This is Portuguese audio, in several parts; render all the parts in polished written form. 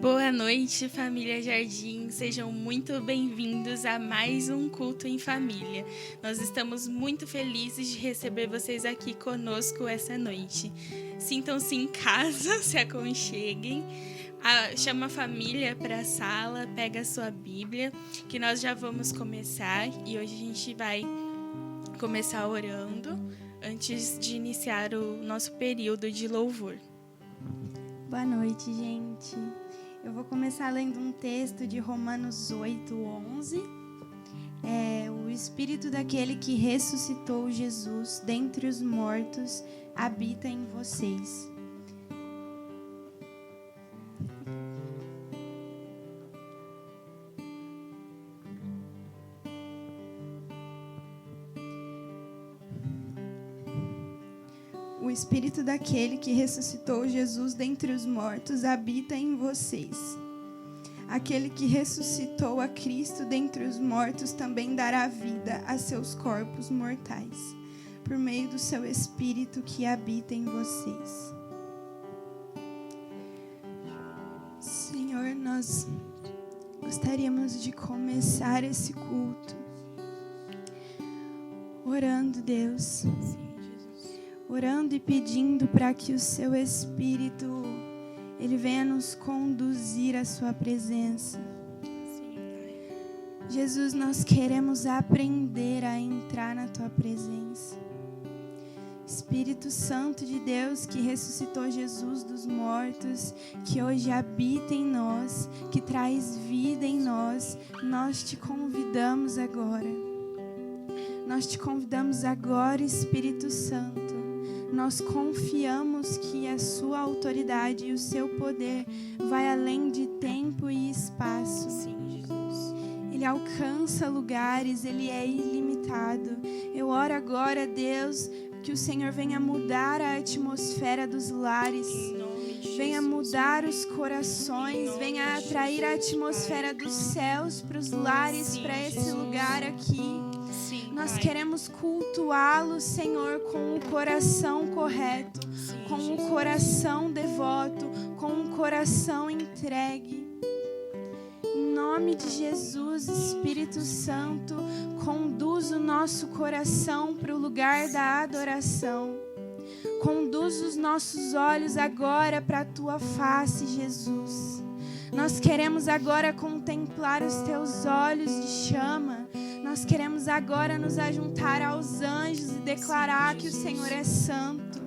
Boa noite, família Jardim. Sejam muito bem-vindos a mais um culto em família. Nós estamos muito felizes de receber vocês aqui conosco essa noite. Sintam-se em casa, se aconcheguem. Chama a família para a sala, pega a sua Bíblia, que nós já vamos começar. E hoje a gente vai começar orando antes de iniciar o nosso período de louvor. Boa noite, gente. Eu vou começar lendo um texto de Romanos 8:11. O Espírito daquele que ressuscitou Jesus dentre os mortos habita em vocês. O Espírito daquele que ressuscitou Jesus dentre os mortos habita em vocês. Aquele que ressuscitou a Cristo dentre os mortos também dará vida a seus corpos mortais, por meio do seu Espírito que habita em vocês. Senhor, nós gostaríamos de começar esse culto orando, Deus. Orando e pedindo para que o seu Espírito, ele venha nos conduzir à sua presença. Jesus, nós queremos aprender a entrar na tua presença. Espírito Santo de Deus, que ressuscitou Jesus dos mortos, que hoje habita em nós, que traz vida em nós, nós te convidamos agora. Nós te convidamos agora, Espírito Santo. Nós confiamos que a sua autoridade e o seu poder vai além de tempo e espaço. Sim, Jesus. Ele alcança lugares, ele é ilimitado. Eu oro agora, Deus, que o Senhor venha mudar a atmosfera dos lares. Venha mudar os corações, venha atrair a atmosfera dos céus para os lares, para esse lugar aqui. Nós queremos cultuá-lo, Senhor, com o coração correto, com o coração devoto, com o coração entregue. Em nome de Jesus, Espírito Santo, conduz o nosso coração para o lugar da adoração. Conduz os nossos olhos agora para a tua face, Jesus. Nós queremos agora contemplar os teus olhos de chama. Nós queremos agora nos ajuntar aos anjos e declarar que o Senhor é santo.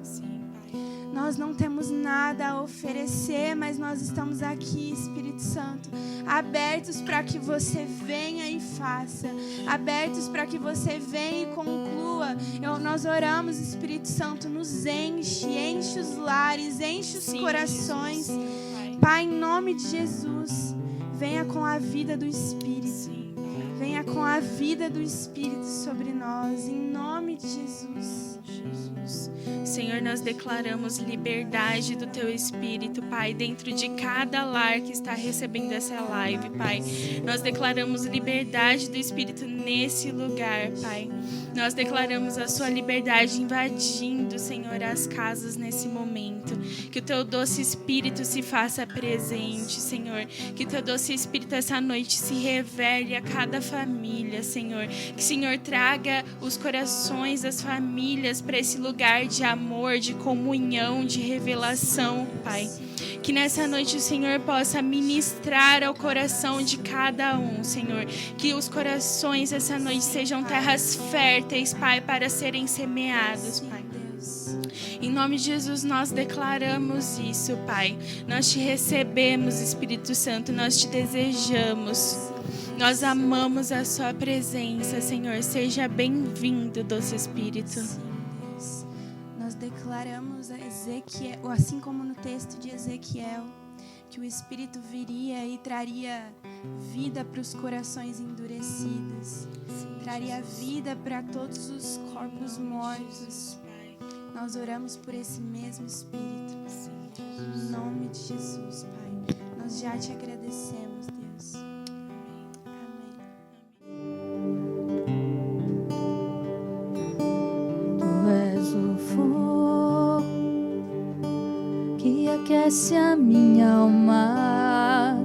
Nós não temos nada a oferecer, mas nós estamos aqui, Espírito Santo, abertos para que você venha e faça, abertos para que você venha e conclua. Nós oramos, Espírito Santo, nos enche os lares, enche os corações. Pai, em nome de Jesus, venha com a vida do Espírito. Venha com a vida do Espírito sobre nós, em nome de Jesus. Senhor, nós declaramos liberdade do Teu Espírito, Pai, dentro de cada lar que está recebendo essa live, Pai. Nós declaramos liberdade do Espírito nesse lugar, Pai. Nós declaramos a Sua liberdade invadindo, Senhor, as casas nesse momento. Que o Teu doce Espírito se faça presente, Senhor. Que o Teu doce Espírito essa noite se revele a cada família, Senhor. Que o Senhor traga os corações das famílias para esse lugar de amor, de comunhão, de revelação, Pai. Que nessa noite o Senhor possa ministrar ao coração de cada um, Senhor. Que os corações essa noite sejam terras férteis, Pai, para serem semeados, Pai. Em nome de Jesus, nós declaramos isso, Pai. Nós te recebemos, Espírito Santo, nós te desejamos. Nós amamos a sua presença, Senhor. Seja bem-vindo, doce Espírito. Nós declaramos a Ezequiel, assim como no texto de Ezequiel, que o Espírito viria e traria vida para os corações endurecidos, traria vida para todos os corpos mortos. Nós oramos por esse mesmo Espírito. Em nome de Jesus, Pai. Nós já te agradecemos, Deus. Amém. Tu és o fogo que aquece a minha alma.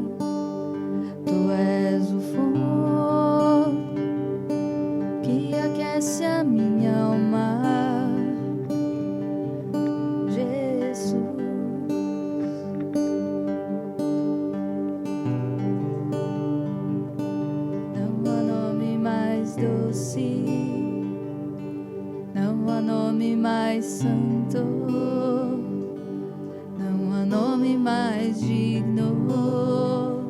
mais santo, não há nome mais digno.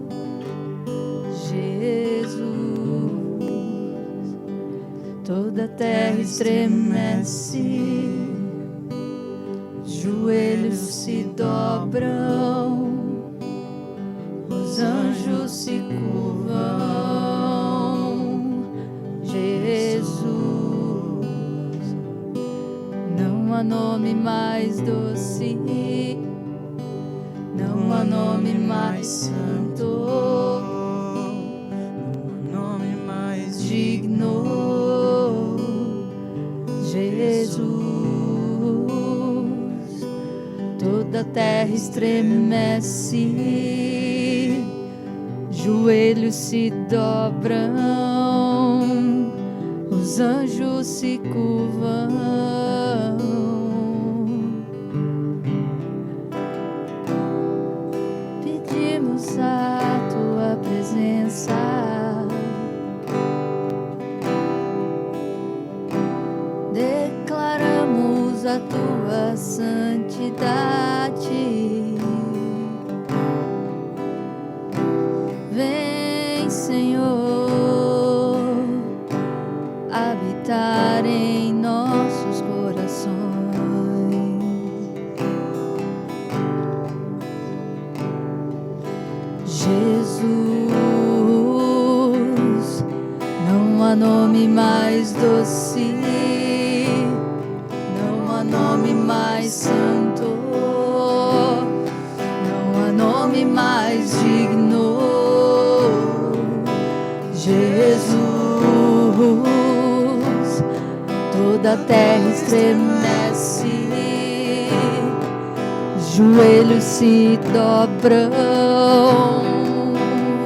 Jesus, toda a terra estremece, joelhos se dobram, os anjos se curvam. Jesus, não há nome mais doce, não há nome mais santo, não há nome mais digno. Jesus, toda a terra estremece, joelhos se dobram, os anjos se curvam. Pedimos a tua presença, declaramos a tua santidade. Vem, Senhor, habitar em nossos corações. Jesus, não há nome mais doce, não há nome mais santo, não há nome mais digno. Jesus, toda a terra estremece, joelhos se dobram,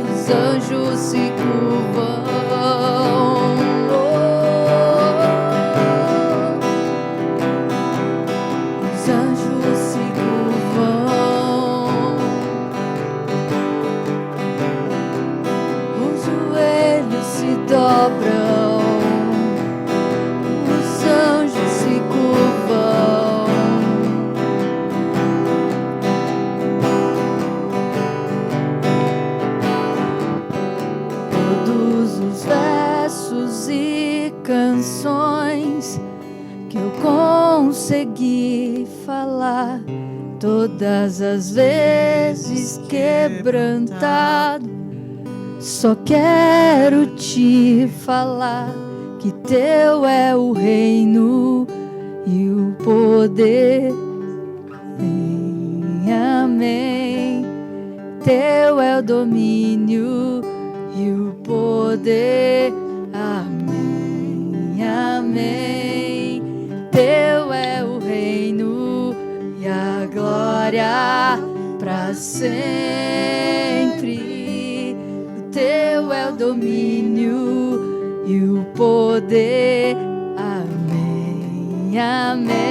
os anjos se curvam. Os anjos se curvam, os joelhos se dobram, os anjos se curvam. Todos os versos e canções que eu consegui falar, todas as vezes quebrantado, só quero te falar que teu é o reino e o poder. Amém. Teu é o domínio e o poder. Amém. Amém. Teu é o reino e a glória para sempre. Teu é o domínio e o poder. Amém. Amém.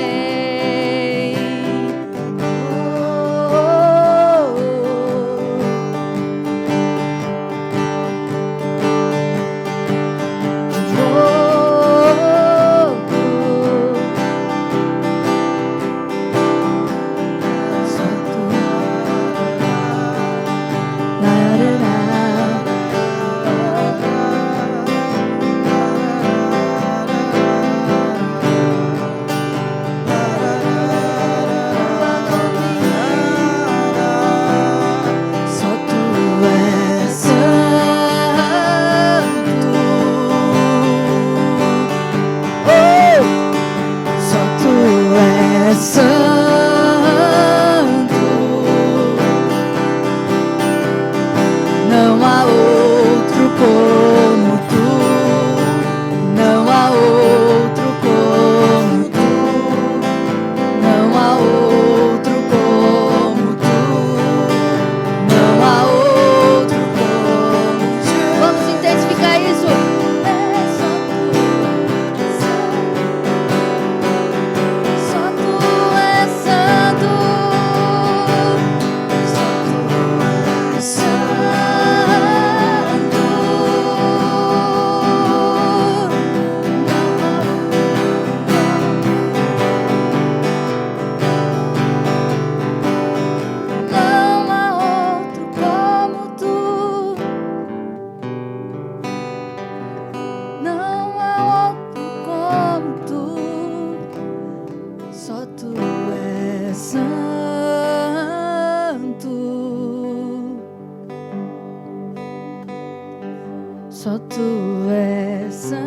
Só tu és santo,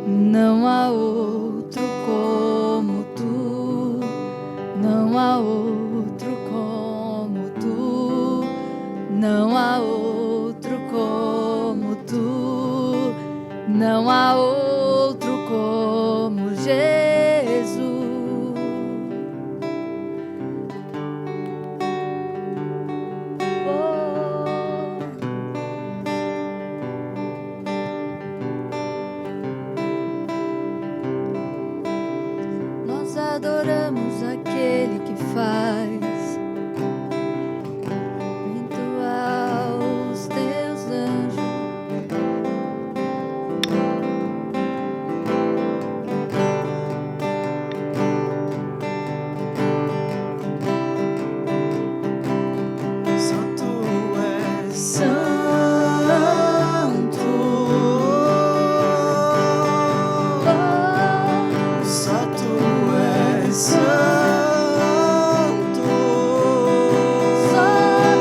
não há outro como tu, não há outro como tu, não há outro como tu, não há outro como Jesus. Nós adoramos aquele que faz entoar os teus anjos. Só tu és Santo, Só tu és santo. só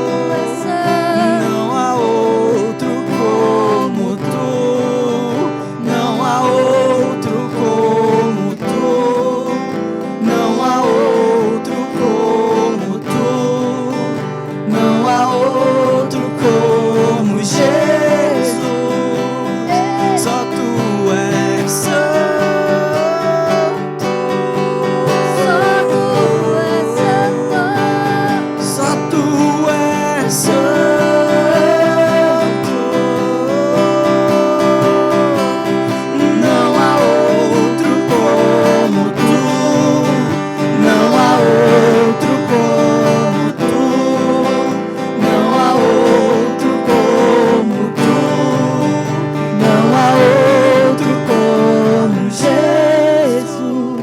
tu és santo. Não há outro como tu. Não há outro como tu. Não há outro como tu. Não há outro como Jesus. Só tu és santo. Só tu és santo. Só tu és santo. Não há outro como tu. Não há outro como tu. Não há outro como tu. Não há outro como Jesus.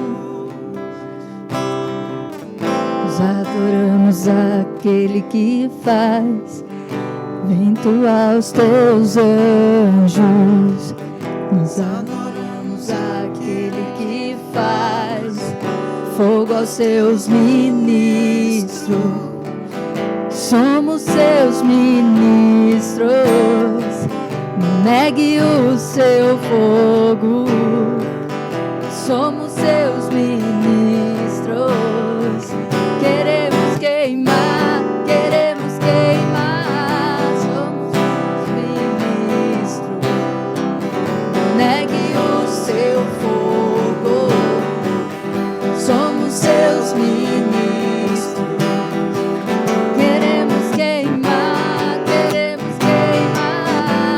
Nós adoramos aquele que faz vento aos teus anjos. Nós adoramos aquele que faz fogo aos seus ministros. Somos seus ministros. Não negue o seu fogo. Somos seus ministros. Queremos queimar, queremos queimar. Somos seus ministros. Não negue o seu fogo. Somos seus ministros. Queremos queimar, queremos queimar.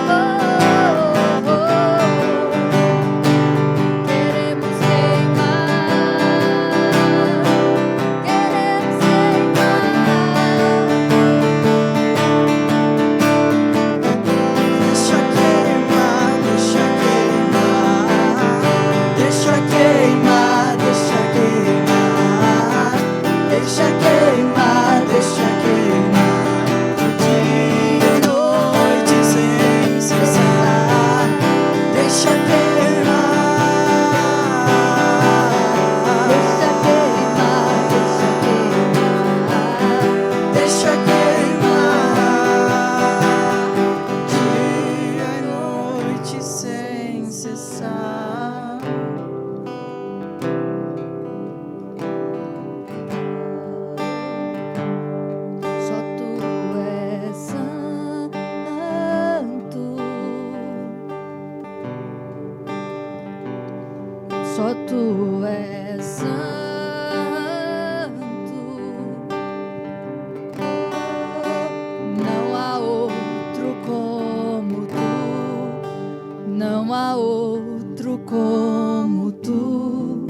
Oh, oh, oh. Queremos queimar, queremos Deixa queimar, deixa queimar. Deixa queimar, deixa queimar. Dia e noite sem cessar. Deixa queimar. deixa queimar, Deixa queimar. Dia e noite sem cessar. Só tu és santo. Só tu és santo. Não há outro como tu. Não há outro como tu.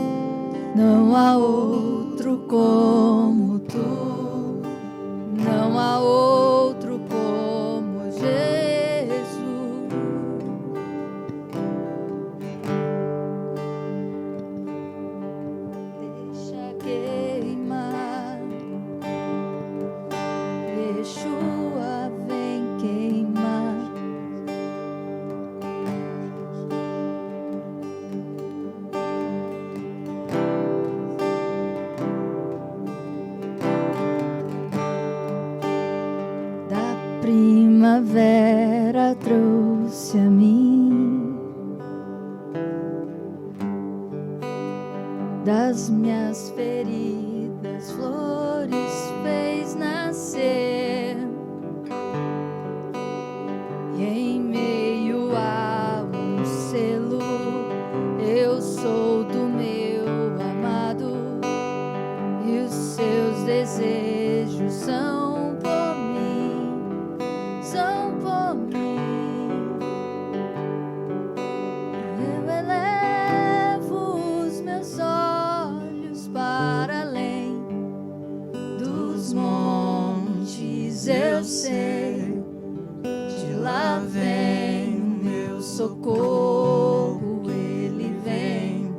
Não há outro como tu. Não há outro como Jesus. Deixa queimar. Yeshua vem queimar. primavera trouxe a mim das minhas feridas, flores fez nascer, e em meio a um selo eu sou do meu amado, e os seus desejos são por mim, são por mim. Eu elevo os meus olhos para além dos montes, eu sei, de lá vem o meu socorro, ele vem,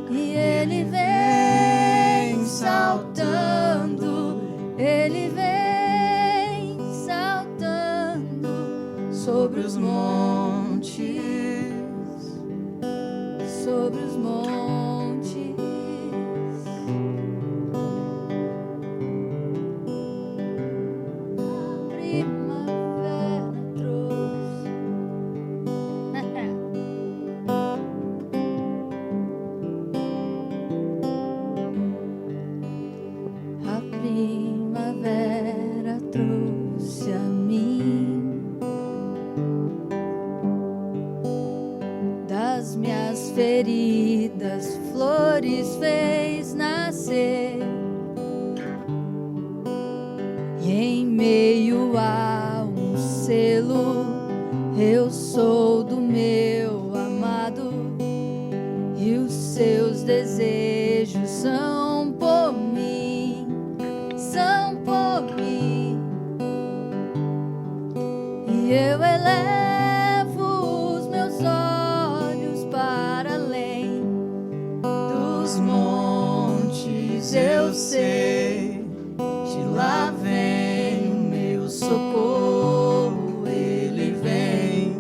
e ele vem saltando, ele vem saltando sobre os montes, sobre os montes. A primavera trouxe. A primavera trouxe a mim das minhas feridas, flores fez nascer, e em meio a um selo eu sou do meu amado, e os seus desejos são por mim, são por mim. E eu elevo os meus olhos para além dos montes, eu sei, de lá vem o meu socorro, ele vem,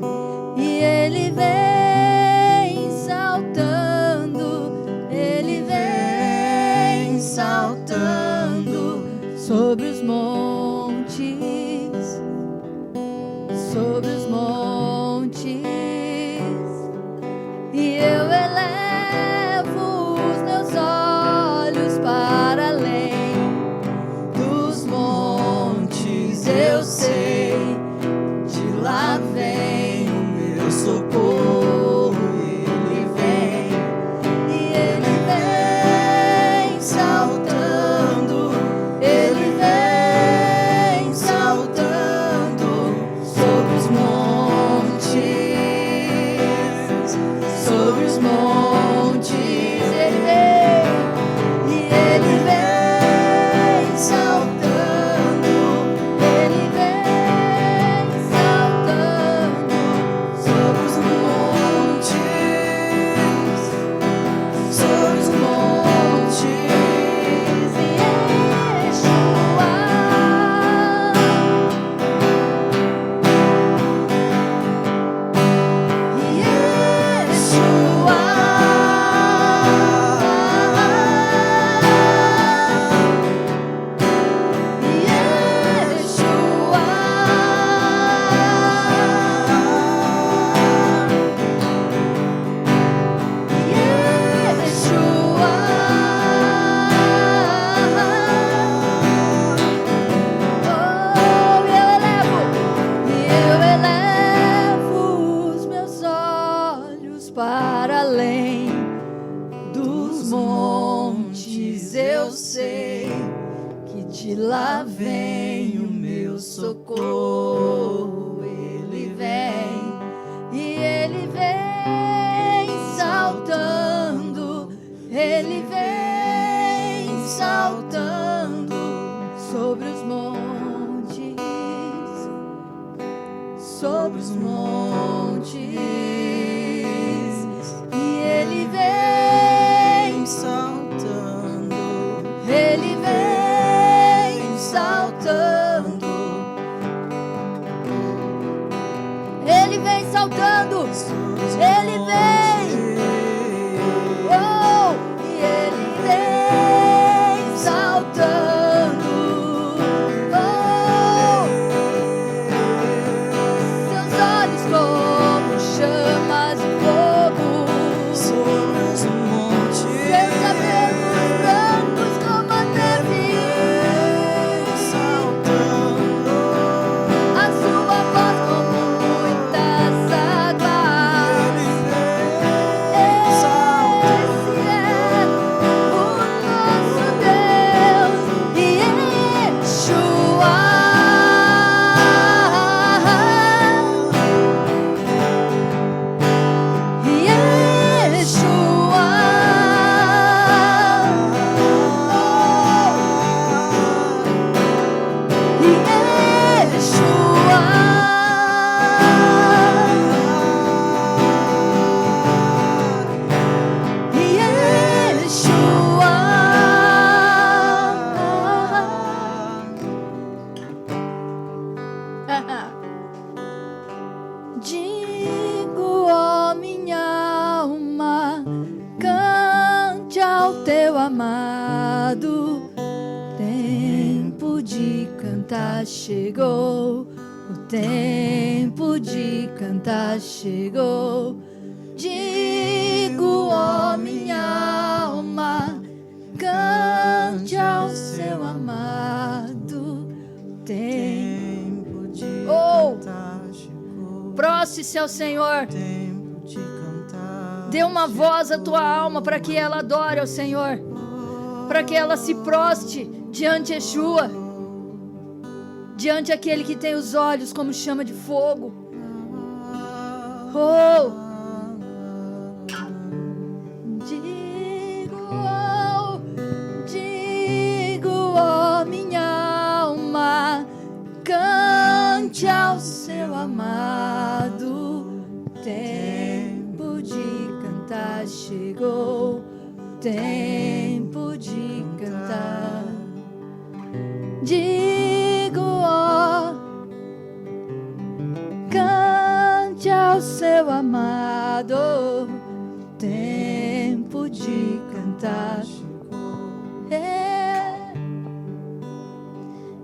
e ele vem saltando, ele vem saltando sobre os montes, sobre os montes. E eu elevo os meus olhos para além dos montes, eu sei, de lá vem o meu socorro, ele vem, e ele vem saltando, ele vem saltando sobre os montes, sobre os montes, ele vem, e ele vem saltando, ele vem saltando sobre os montes, sobre os montes, e Yeshua. Eu elevo os meus olhos para além dos montes, eu sei que de lá vem o meu socorro, ele vem, e ele vem saltando, ele vem saltando sobre os montes, sobre os montes, e ele vem saltando, ele vem saltando, ele vem saltando, ele vem, oh, e ele ao teu amado. Tempo de cantar chegou, o tempo de cantar chegou. Digo, ó minha alma, cante ao seu amado. Tempo de cantar chegou. Prostre-se ao Senhor. Tempo de cantar. Dê uma voz à tua alma para que ela adore ao Senhor, para que ela se proste diante de Yeshua, diante aquele que tem os olhos como chama de fogo. Oh! Digo, ó minha alma, cante ao seu amado. Tempo de cantar chegou, tempo de cantar. Digo, ó, cante ao seu amado. Tempo de cantar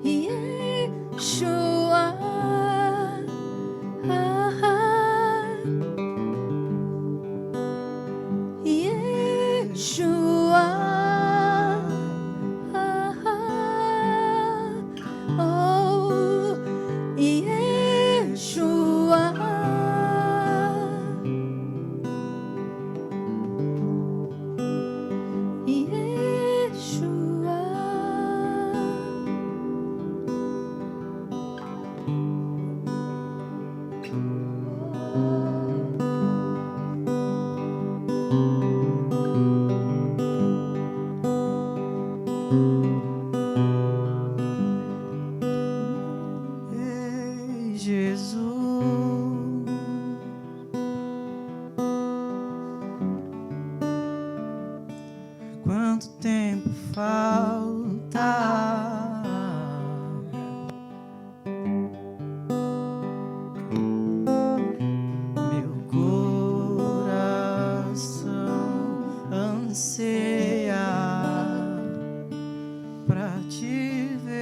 Yeshua. Yeshua. Oh, Yeshua. Ei, Jesus, quanto tempo falta? Meu coração anseia pra te ver.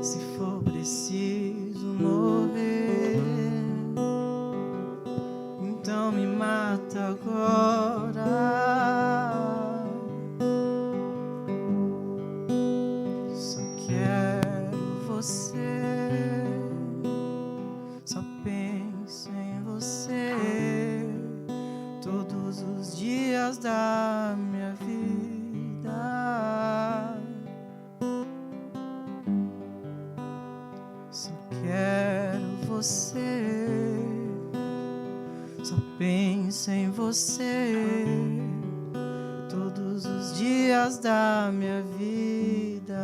Se for preciso morrer, então me mata agora. Só quero você, só penso em você todos os dias da minha vida. Só quero você, só penso em você todos os dias da minha vida.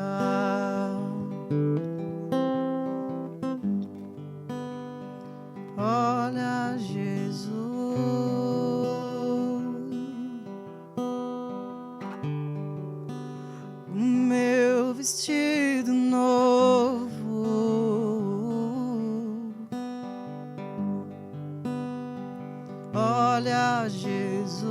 Olha, Jesus, o meu vestido novo. Olha, Jesus,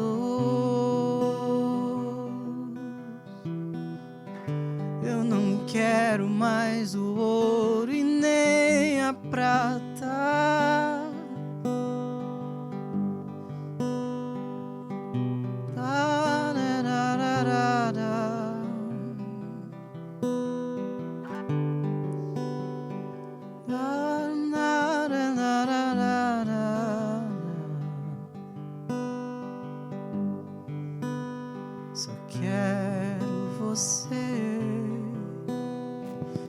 eu não quero mais o ouro e nem a prata. Só quero você,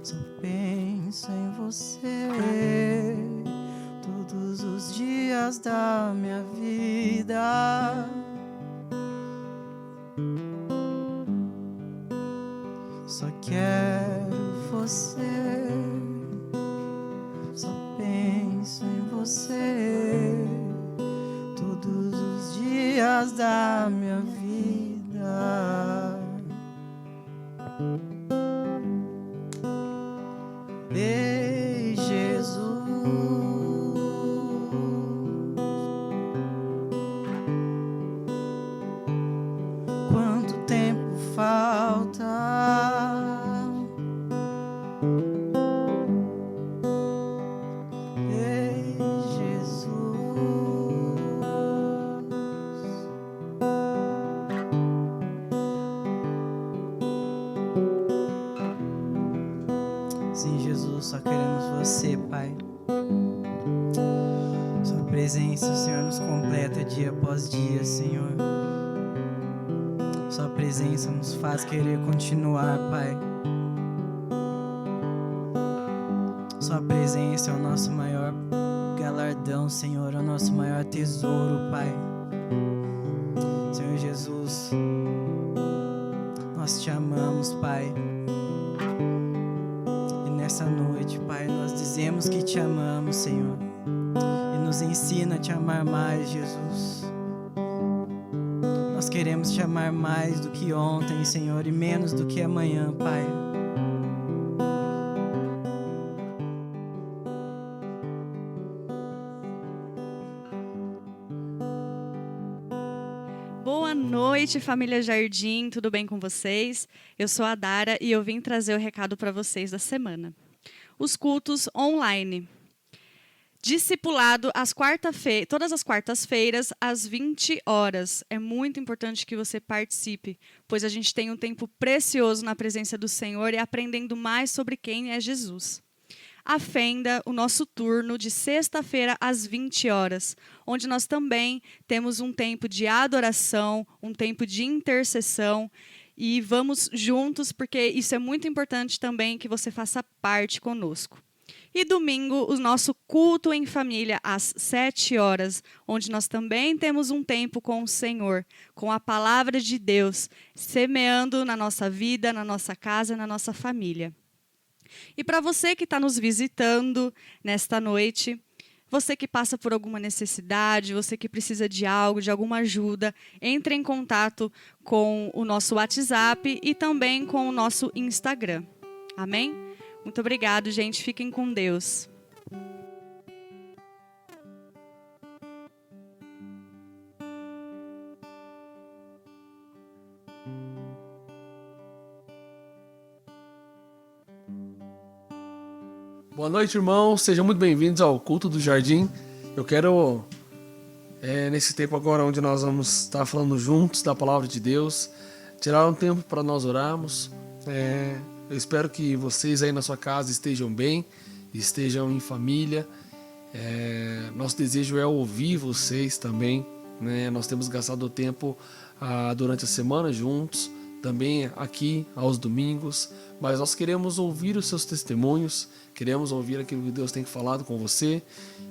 só penso em você todos os dias da minha vida. Só quero você, só penso em você todos os dias da minha vida. Ei, queremos você, Pai. Sua presença, Senhor, nos completa dia após dia, Senhor. Sua presença nos faz querer continuar, Pai. Sua presença é o nosso maior galardão, Senhor, é o nosso maior tesouro, Pai. Senhor Jesus, nós te amamos, Pai. E nessa noite, Pai, nós dizemos que te amamos, Senhor. E nos ensina a te amar mais, Jesus. Nós queremos te amar mais do que ontem, Senhor, e menos do que amanhã, Pai. Boa noite, família Jardim, tudo bem com vocês? Eu sou a Dara e eu vim trazer o recado para vocês da semana. Os cultos online. Discipulado todas as quartas-feiras, às 20 horas. É muito importante que você participe, pois a gente tem um tempo precioso na presença do Senhor e aprendendo mais sobre quem é Jesus. A Fenda, o nosso turno de sexta-feira às 20 horas, onde nós também temos um tempo de adoração, um tempo de intercessão, e vamos juntos, porque isso é muito importante também que você faça parte conosco. E domingo, o nosso culto em família às 7 horas, onde nós também temos um tempo com o Senhor, com a palavra de Deus, semeando na nossa vida, na nossa casa, na nossa família. E para você que está nos visitando nesta noite, você que passa por alguma necessidade, você que precisa de algo, de alguma ajuda, entre em contato com o nosso WhatsApp e também com o nosso Instagram. Amém? Muito obrigado, gente. Fiquem com Deus. Boa noite, irmãos. Sejam muito bem-vindos ao Culto do Jardim. Eu quero, nesse tempo agora onde nós vamos estar falando juntos da Palavra de Deus, tirar um tempo para nós orarmos. Eu espero que vocês aí na sua casa estejam bem, estejam em família. Nosso desejo é ouvir vocês também, né? Nós temos gastado tempo durante a semana juntos, também aqui aos domingos, mas nós queremos ouvir os seus testemunhos, queremos ouvir aquilo que Deus tem falado com você,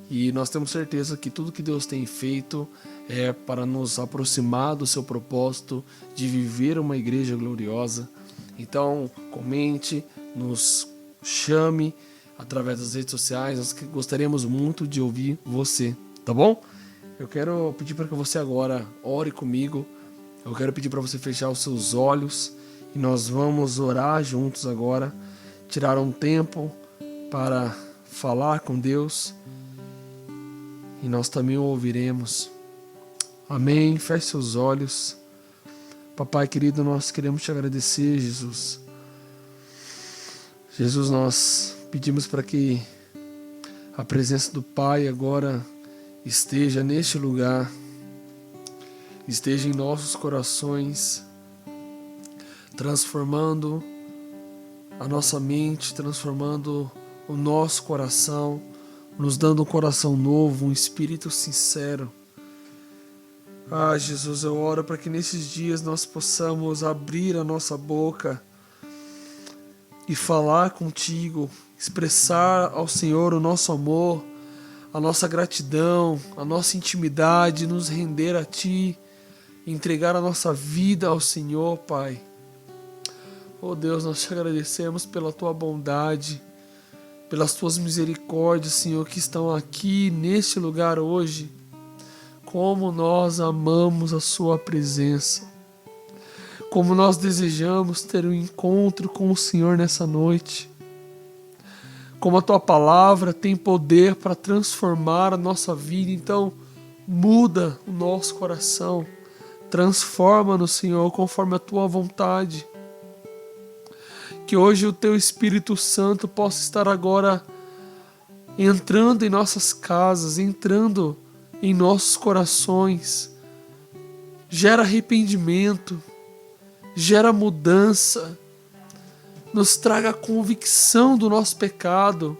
e nós temos certeza que tudo que Deus tem feito é para nos aproximar do seu propósito de viver uma igreja gloriosa. Então, comente, nos chame através das redes sociais, nós gostaríamos muito de ouvir você, tá bom? Eu quero pedir para que você agora ore comigo. Eu quero pedir para você fechar os seus olhos e nós vamos orar juntos agora, tirar um tempo para falar com Deus e nós também o ouviremos. Amém. Feche seus olhos. Papai querido, nós queremos te agradecer, Jesus. Jesus, nós pedimos para que a presença do Pai agora esteja neste lugar, esteja em nossos corações, transformando a nossa mente, transformando o nosso coração, nos dando um coração novo, um espírito sincero. Jesus, eu oro para que nesses dias nós possamos abrir a nossa boca e falar contigo, expressar ao Senhor o nosso amor, a nossa gratidão, a nossa intimidade, nos render a Ti, entregar a nossa vida ao Senhor, Pai. Oh Deus, nós te agradecemos pela Tua bondade, pelas Tuas misericórdias, Senhor, que estão aqui neste lugar hoje. Como nós amamos a Sua presença, como nós desejamos ter um encontro com o Senhor nessa noite, como a Tua palavra tem poder para transformar a nossa vida. Então muda o nosso coração, transforma-nos, Senhor, conforme a Tua vontade. Que hoje o Teu Espírito Santo possa estar agora entrando em nossas casas, entrando em nossos corações, gera arrependimento, gera mudança, nos traga a convicção do nosso pecado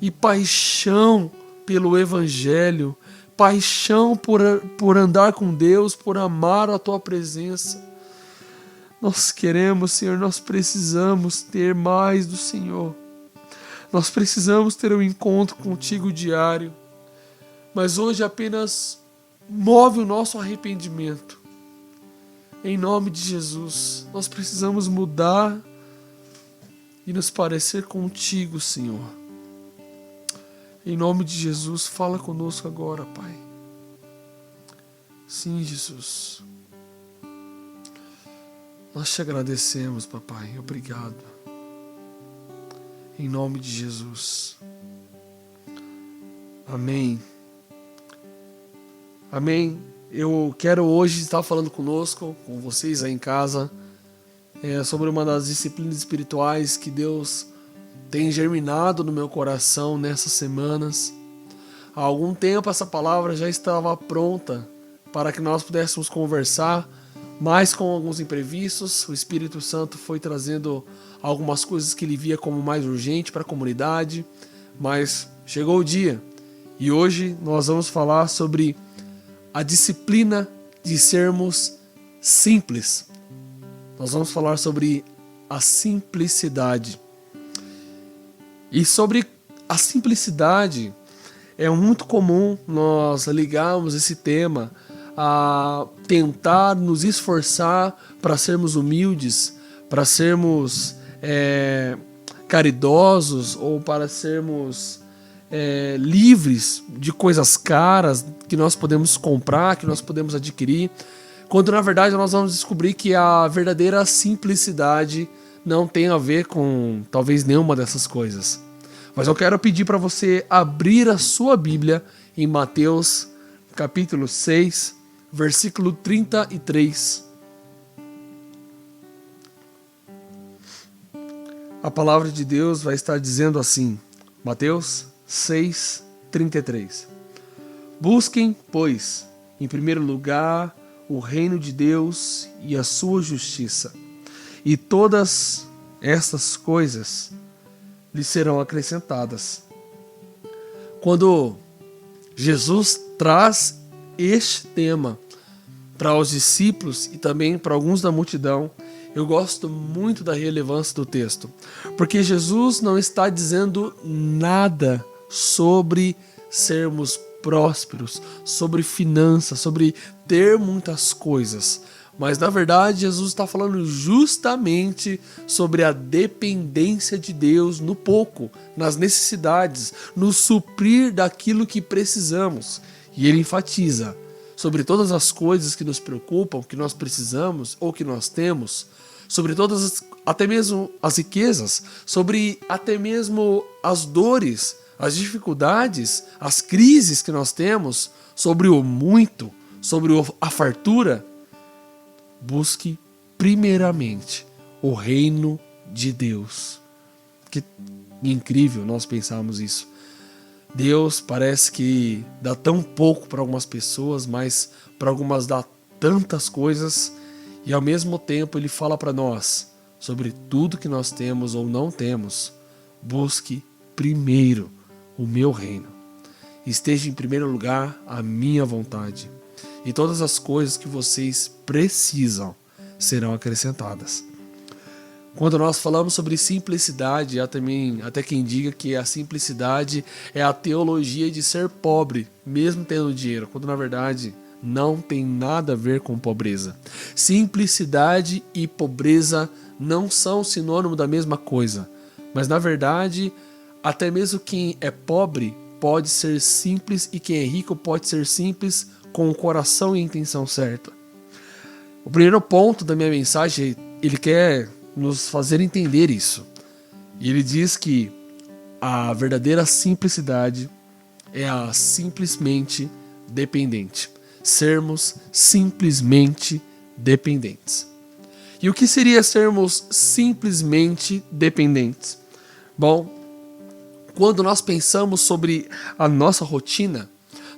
e paixão pelo Evangelho, paixão por andar com Deus, por amar a Tua presença. Nós queremos, Senhor, nós precisamos ter mais do Senhor. Nós precisamos ter um encontro contigo diário. Mas hoje apenas move o nosso arrependimento. Em nome de Jesus, nós precisamos mudar e nos parecer contigo, Senhor. Em nome de Jesus, fala conosco agora, Pai. Sim, Jesus. Nós te agradecemos, Papai. Obrigado. Em nome de Jesus. Amém. Amém. Eu quero hoje estar falando conosco, com vocês aí em casa, sobre uma das disciplinas espirituais que Deus tem germinado no meu coração nessas semanas. Há algum tempo essa palavra já estava pronta para que nós pudéssemos conversar, mas com alguns imprevistos, o Espírito Santo foi trazendo algumas coisas que ele via como mais urgente para a comunidade, mas chegou o dia e hoje nós vamos falar sobre a disciplina de sermos simples. Nós vamos falar sobre a simplicidade. E sobre a simplicidade, é muito comum nós ligarmos esse tema a tentar nos esforçar para sermos humildes, para sermos caridosos ou para sermos livres de coisas caras que nós podemos comprar, que nós podemos adquirir, quando na verdade nós vamos descobrir que a verdadeira simplicidade não tem a ver com talvez nenhuma dessas coisas. Mas eu quero pedir para você abrir a sua Bíblia em Mateus capítulo 6, versículo 33. A palavra de Deus vai estar dizendo assim, Mateus 6, 33. Busquem, pois, em primeiro lugar o reino de Deus e a sua justiça, e todas estas coisas lhes serão acrescentadas. Quando Jesus traz este tema para os discípulos e também para alguns da multidão, eu gosto muito da relevância do texto, porque Jesus não está dizendo nada sobre sermos prósperos, sobre finanças, sobre ter muitas coisas. Mas na verdade Jesus está falando justamente sobre a dependência de Deus no pouco, nas necessidades, no suprir daquilo que precisamos. E ele enfatiza sobre todas as coisas que nos preocupam, que nós precisamos ou que nós temos, sobre todas, até mesmo as riquezas, sobre até mesmo as dores, as dificuldades, as crises que nós temos, sobre o muito, sobre a fartura. Busque primeiramente o reino de Deus. Que incrível nós pensarmos isso. Deus parece que dá tão pouco para algumas pessoas, mas para algumas dá tantas coisas, e ao mesmo tempo Ele fala para nós sobre tudo que nós temos ou não temos. Busque primeiro o meu reino. Esteja em primeiro lugar a minha vontade. E todas as coisas que vocês precisam serão acrescentadas. Quando nós falamos sobre simplicidade, há também até quem diga que a simplicidade é a teologia de ser pobre, mesmo tendo dinheiro, quando na verdade não tem nada a ver com pobreza. Simplicidade e pobreza não são sinônimo da mesma coisa, mas na verdade, até mesmo quem é pobre pode ser simples e quem é rico pode ser simples com o coração e a intenção certa. O primeiro ponto da minha mensagem, ele quer nos fazer entender isso. E ele diz que a verdadeira simplicidade é a simplesmente dependente. Sermos simplesmente dependentes. E o que seria sermos simplesmente dependentes? Bom, quando nós pensamos sobre a nossa rotina,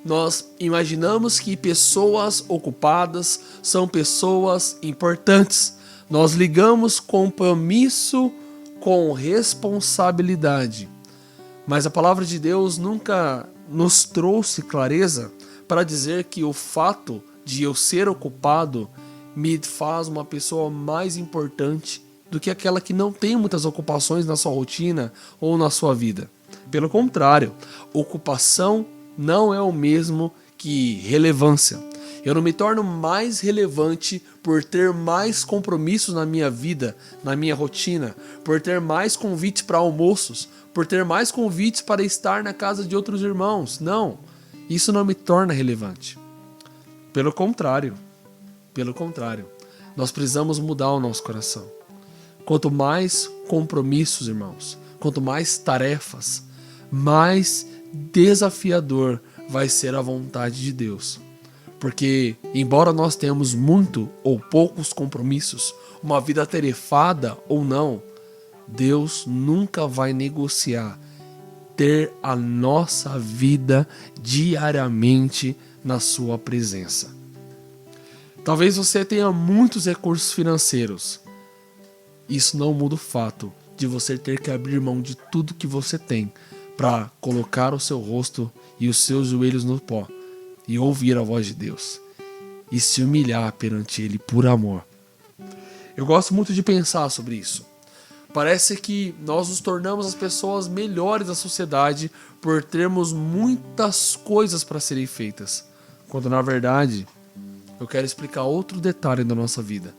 nós imaginamos que pessoas ocupadas são pessoas importantes. Nós ligamos compromisso com responsabilidade. Mas a palavra de Deus nunca nos trouxe clareza para dizer que o fato de eu ser ocupado me faz uma pessoa mais importante do que aquela que não tem muitas ocupações na sua rotina ou na sua vida. Pelo contrário, ocupação não é o mesmo que relevância. Eu não me torno mais relevante por ter mais compromissos na minha vida, na minha rotina, por ter mais convites para almoços, por ter mais convites para estar na casa de outros irmãos. Não, isso não me torna relevante. Pelo contrário, nós precisamos mudar o nosso coração. Quanto mais compromissos, irmãos, quanto mais tarefas, mais desafiador vai ser a vontade de Deus. Porque, embora nós tenhamos muito ou poucos compromissos, uma vida atarefada ou não, Deus nunca vai negociar ter a nossa vida diariamente na sua presença. Talvez você tenha muitos recursos financeiros. Isso não muda o fato de você ter que abrir mão de tudo que você tem para colocar o seu rosto e os seus joelhos no pó e ouvir a voz de Deus e se humilhar perante Ele por amor. Eu gosto muito de pensar sobre isso. Parece que nós nos tornamos as pessoas melhores da sociedade por termos muitas coisas para serem feitas, quando na verdade eu quero explicar outro detalhe da nossa vida.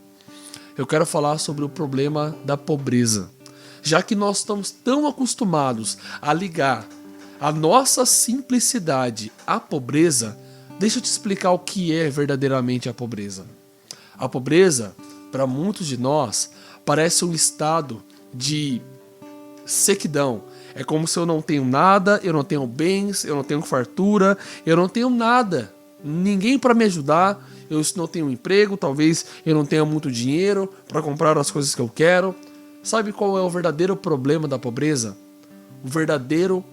Eu quero falar sobre o problema da pobreza. Já que nós estamos tão acostumados a ligar a nossa simplicidade à pobreza, deixa eu te explicar o que é verdadeiramente a pobreza. A pobreza, para muitos de nós, parece um estado de sequidão. É como se eu não tenho nada, eu não tenho bens, eu não tenho fartura, eu não tenho nada. Ninguém para me ajudar, eu não tenho emprego, talvez eu não tenha muito dinheiro para comprar as coisas que eu quero. Sabe qual é o verdadeiro problema da pobreza? O verdadeiro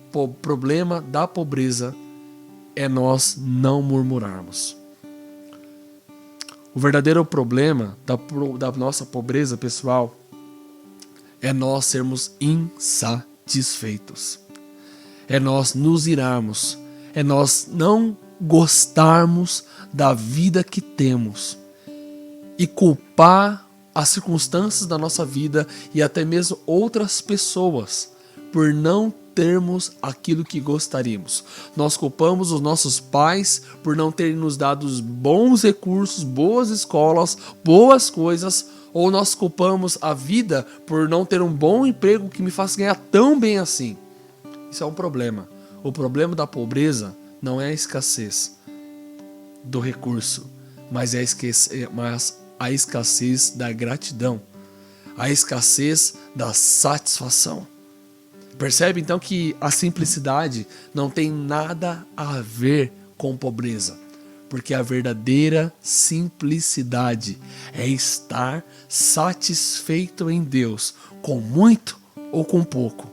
problema da pobreza é nós não murmurarmos. O verdadeiro problema da nossa pobreza pessoal é nós sermos insatisfeitos. É nós nos irarmos. É nós não gostarmos da vida que temos e culpar as circunstâncias da nossa vida e até mesmo outras pessoas por não termos aquilo que gostaríamos. Nós culpamos os nossos pais por não terem nos dado bons recursos, boas escolas, boas coisas, ou nós culpamos a vida por não ter um bom emprego que me faça ganhar tão bem assim. Isso é um problema. O problema da pobreza não é a escassez do recurso, mas é a escassez da gratidão, a escassez da satisfação. Percebe então que a simplicidade não tem nada a ver com pobreza, porque a verdadeira simplicidade é estar satisfeito em Deus, com muito ou com pouco.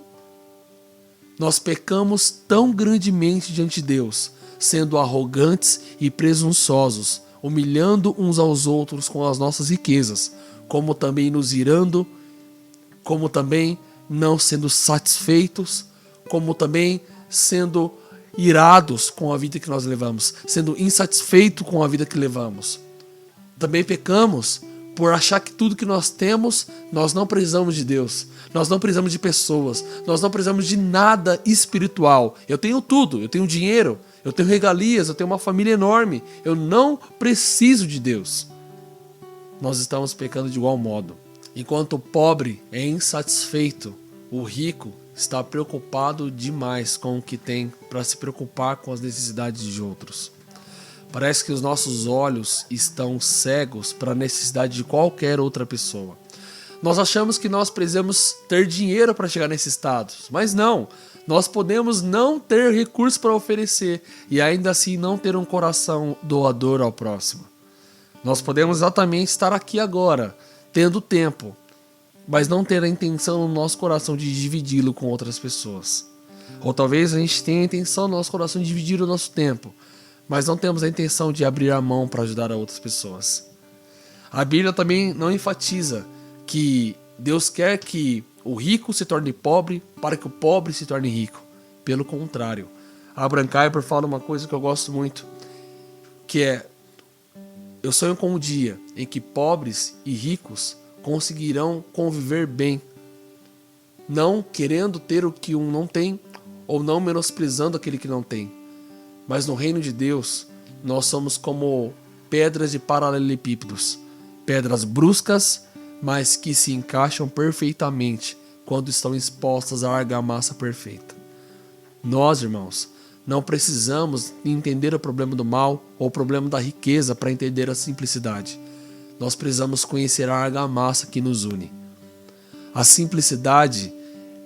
Nós pecamos tão grandemente diante de Deus, sendo arrogantes e presunçosos, humilhando uns aos outros com as nossas riquezas, como também nos irando, como também não sendo satisfeitos, como também sendo irados com a vida que nós levamos, sendo insatisfeitos com a vida que levamos. Também pecamos por achar que tudo que nós temos, nós não precisamos de Deus, nós não precisamos de pessoas, nós não precisamos de nada espiritual. Eu tenho tudo, eu tenho dinheiro, eu tenho regalias, eu tenho uma família enorme, eu não preciso de Deus. Nós estamos pecando de igual modo. Enquanto o pobre é insatisfeito, o rico está preocupado demais com o que tem para se preocupar com as necessidades de outros. Parece que os nossos olhos estão cegos para a necessidade de qualquer outra pessoa. Nós achamos que nós precisamos ter dinheiro para chegar nesse status, mas não. Nós podemos não ter recursos para oferecer e ainda assim não ter um coração doador ao próximo. Nós podemos exatamente estar aqui agora, tendo tempo, mas não ter a intenção no nosso coração de dividi-lo com outras pessoas. Ou talvez a gente tenha a intenção no nosso coração de dividir o nosso tempo, mas não temos a intenção de abrir a mão para ajudar a outras pessoas. A Bíblia também não enfatiza que Deus quer que o rico se torne pobre para que o pobre se torne rico. Pelo contrário. A Abraham Kuyper fala uma coisa que eu gosto muito, que é: eu sonho com um dia em que pobres e ricos conseguirão conviver bem, não querendo ter o que um não tem, ou não menosprezando aquele que não tem. Mas no reino de Deus, nós somos como pedras de paralelepípedos, pedras bruscas, mas que se encaixam perfeitamente quando estão expostas à argamassa perfeita. Nós, irmãos, não precisamos entender o problema do mal ou o problema da riqueza para entender a simplicidade. Nós precisamos conhecer a argamassa que nos une. A simplicidade,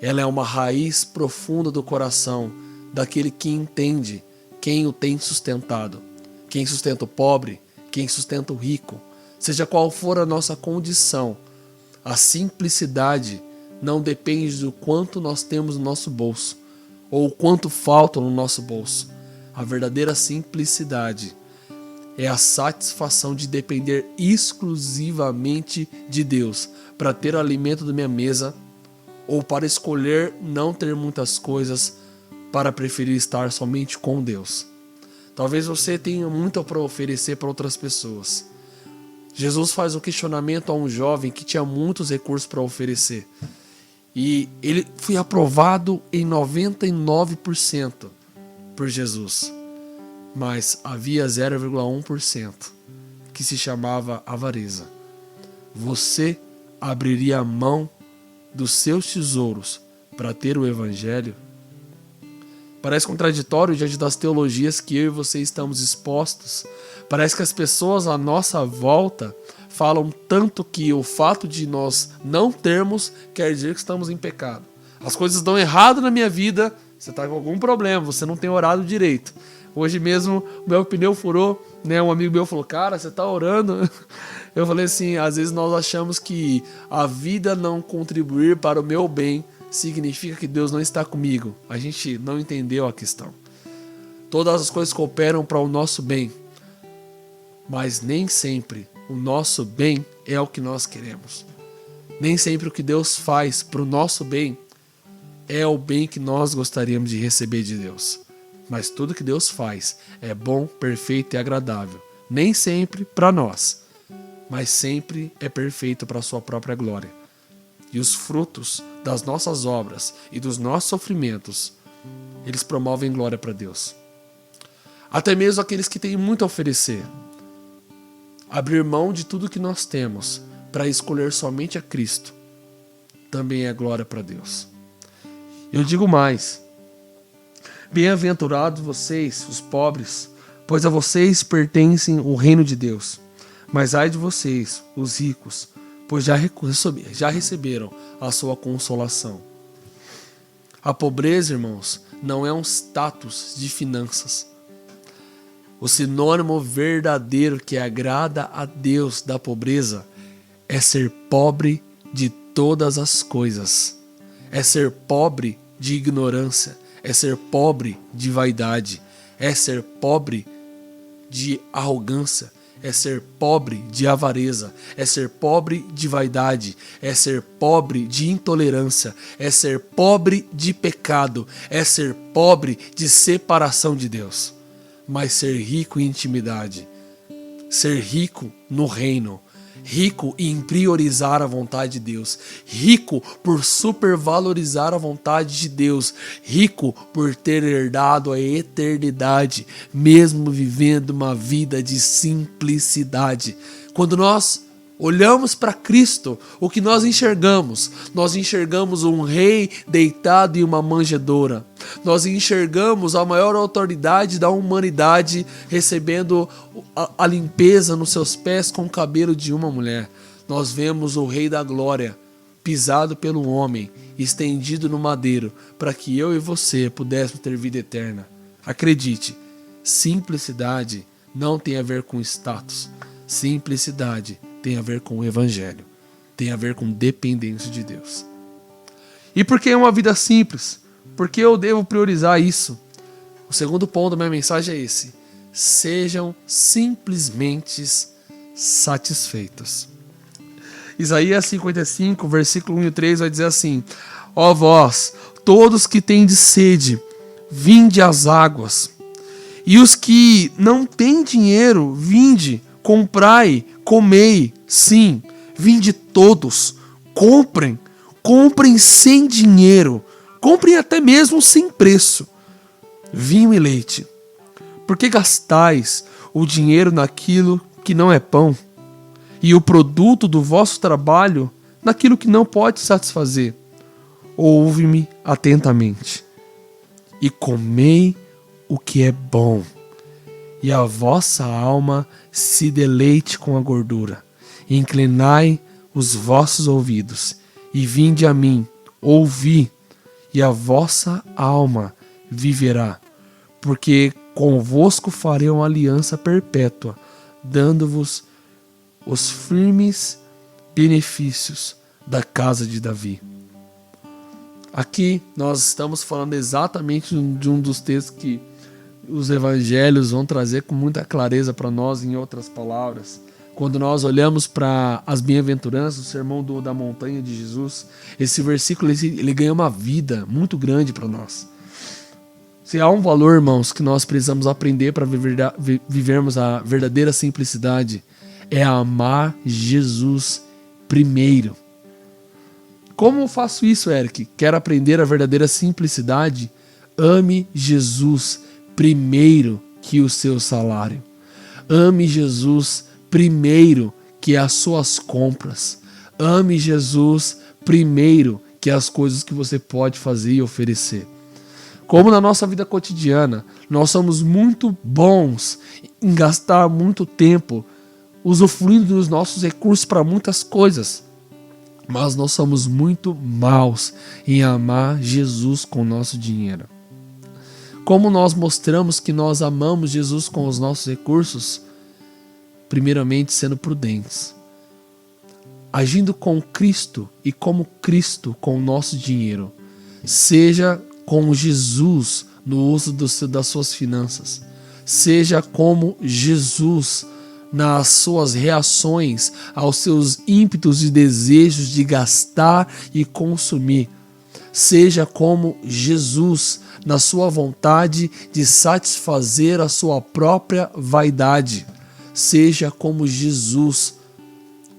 ela é uma raiz profunda do coração daquele que entende quem o tem sustentado. Quem sustenta o pobre, quem sustenta o rico. Seja qual for a nossa condição, a simplicidade não depende do quanto nós temos no nosso bolso ou o quanto falta no nosso bolso. A verdadeira simplicidade é a satisfação de depender exclusivamente de Deus para ter o alimento da minha mesa, ou para escolher não ter muitas coisas para preferir estar somente com Deus. Talvez você tenha muito para oferecer para outras pessoas. Jesus faz um questionamento a um jovem que tinha muitos recursos para oferecer. E ele foi aprovado em 99% por Jesus. Mas havia 0,1% que se chamava avareza. Você abriria a mão dos seus tesouros para ter o evangelho? Parece contraditório diante das teologias que eu e você estamos expostos. Parece que as pessoas à nossa volta falam tanto que o fato de nós não termos quer dizer que estamos em pecado. As coisas dão errado na minha vida, você está com algum problema, você não tem orado direito. Hoje mesmo o meu pneu furou, né? Um amigo meu falou: cara, você está orando? Eu falei assim: às vezes nós achamos que a vida não contribuir para o meu bem significa que Deus não está comigo. A gente não entendeu a questão. Todas as coisas cooperam para o nosso bem, mas nem sempre o nosso bem é o que nós queremos. Nem sempre o que Deus faz para o nosso bem é o bem que nós gostaríamos de receber de Deus. Mas tudo que Deus faz é bom, perfeito e agradável. Nem sempre para nós, mas sempre é perfeito para a sua própria glória. E os frutos das nossas obras e dos nossos sofrimentos, eles promovem glória para Deus. Até mesmo aqueles que têm muito a oferecer. Abrir mão de tudo que nós temos para escolher somente a Cristo também é glória para Deus. Eu digo mais: bem-aventurados vocês, os pobres, pois a vocês pertencem o reino de Deus. Mas ai de vocês, os ricos, pois já receberam a sua consolação. A pobreza, irmãos, não é um status de finanças. O sinônimo verdadeiro que agrada a Deus da pobreza é ser pobre de todas as coisas. É ser pobre de ignorância. É ser pobre de vaidade. É ser pobre de arrogância. É ser pobre de avareza, é ser pobre de vaidade, é ser pobre de intolerância, é ser pobre de pecado, é ser pobre de separação de Deus. Mas ser rico em intimidade, ser rico no reino, rico em priorizar a vontade de Deus, rico por supervalorizar a vontade de Deus, rico por ter herdado a eternidade, mesmo vivendo uma vida de simplicidade. Quando nós olhamos para Cristo, o que nós enxergamos? Nós enxergamos um rei deitado em uma manjedoura. Nós enxergamos a maior autoridade da humanidade recebendo a limpeza nos seus pés com o cabelo de uma mulher. Nós vemos o Rei da Glória pisado pelo homem, estendido no madeiro, para que eu e você pudéssemos ter vida eterna. Acredite, simplicidade não tem a ver com status. Simplicidade tem a ver com o Evangelho. Tem a ver com dependência de Deus. E por que é uma vida simples? Por que eu devo priorizar isso? O segundo ponto da minha mensagem é esse: sejam simplesmente satisfeitos. Isaías 55, versículo 1 e 3 vai dizer assim: ó vós, todos que tendes sede, vinde às águas. E os que não têm dinheiro, vinde, comprai, comei. Sim, vinde todos, comprem sem dinheiro, comprem até mesmo sem preço, vinho e leite. Por que gastais o dinheiro naquilo que não é pão, e o produto do vosso trabalho naquilo que não pode satisfazer? Ouve-me atentamente, e comei o que é bom, e a vossa alma se deleite com a gordura. Inclinai os vossos ouvidos, e vinde a mim, ouvi, e a vossa alma viverá, porque convosco farei uma aliança perpétua, dando-vos os firmes benefícios da casa de Davi. Aqui nós estamos falando exatamente de um dos textos que os evangelhos vão trazer com muita clareza para nós, em outras palavras. Quando nós olhamos para as bem-aventuranças, o sermão da montanha de Jesus, esse versículo ele ganha uma vida muito grande para nós. Se há um valor, irmãos, que nós precisamos aprender para vivermos a verdadeira simplicidade, é amar Jesus primeiro. Como eu faço isso, Eric? Quero aprender a verdadeira simplicidade? Ame Jesus primeiro que o seu salário. Ame Jesus primeiro que as suas compras. Ame Jesus primeiro que as coisas que você pode fazer e oferecer. Como na nossa vida cotidiana, nós somos muito bons em gastar muito tempo usufruindo dos nossos recursos para muitas coisas, mas nós somos muito maus em amar Jesus com o nosso dinheiro. Como nós mostramos que nós amamos Jesus com os nossos recursos? Primeiramente, sendo prudentes, agindo com Cristo e como Cristo com o nosso dinheiro. Seja como Jesus no uso das suas finanças. Seja como Jesus nas suas reações aos seus ímpetos e desejos de gastar e consumir. Seja como Jesus na sua vontade de satisfazer a sua própria vaidade. Seja como Jesus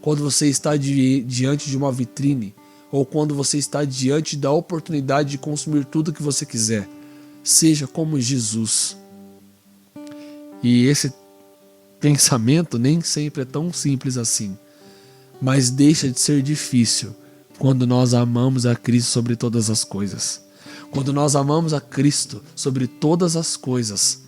quando você está diante de uma vitrine, ou quando você está diante da oportunidade de consumir tudo que você quiser. Seja como Jesus. E esse pensamento nem sempre é tão simples assim, mas deixa de ser difícil quando nós amamos a Cristo sobre todas as coisas. Quando nós amamos a Cristo sobre todas as coisas,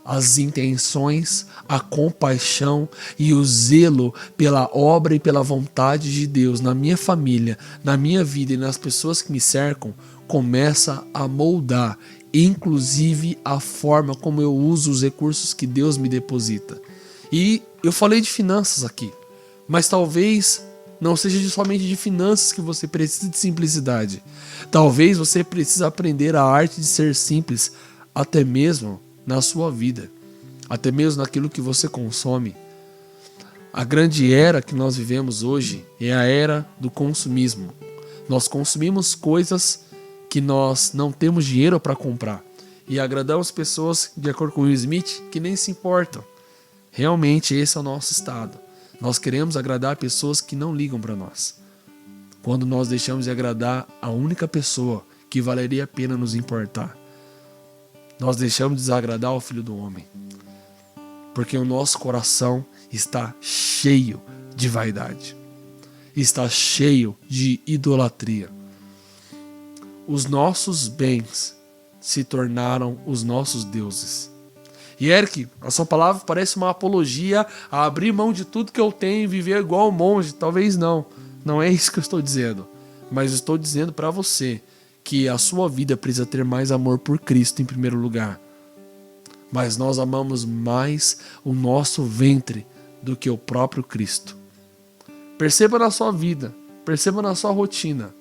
as intenções, a compaixão e o zelo pela obra e pela vontade de Deus na minha família, na minha vida e nas pessoas que me cercam, começa a moldar, inclusive a forma como eu uso os recursos que Deus me deposita. E eu falei de finanças aqui, mas talvez não seja somente de finanças que você precisa de simplicidade. Talvez você precise aprender a arte de ser simples, até mesmo na sua vida, até mesmo naquilo que você consome. A grande era que nós vivemos hoje é a era do consumismo. Nós consumimos coisas que nós não temos dinheiro para comprar e agradamos pessoas, de acordo com Will Smith, que nem se importam. Realmente esse é o nosso estado. Nós queremos agradar pessoas que não ligam para nós. Quando nós deixamos de agradar a única pessoa que valeria a pena nos importar, nós deixamos de desagradar o Filho do Homem, porque o nosso coração está cheio de vaidade, está cheio de idolatria. Os nossos bens se tornaram os nossos deuses. E Eric, a sua palavra parece uma apologia a abrir mão de tudo que eu tenho e viver igual um monge. Talvez não é isso que eu estou dizendo, mas estou dizendo para você que a sua vida precisa ter mais amor por Cristo em primeiro lugar. Mas nós amamos mais o nosso ventre do que o próprio Cristo. Perceba na sua vida, perceba na sua rotina.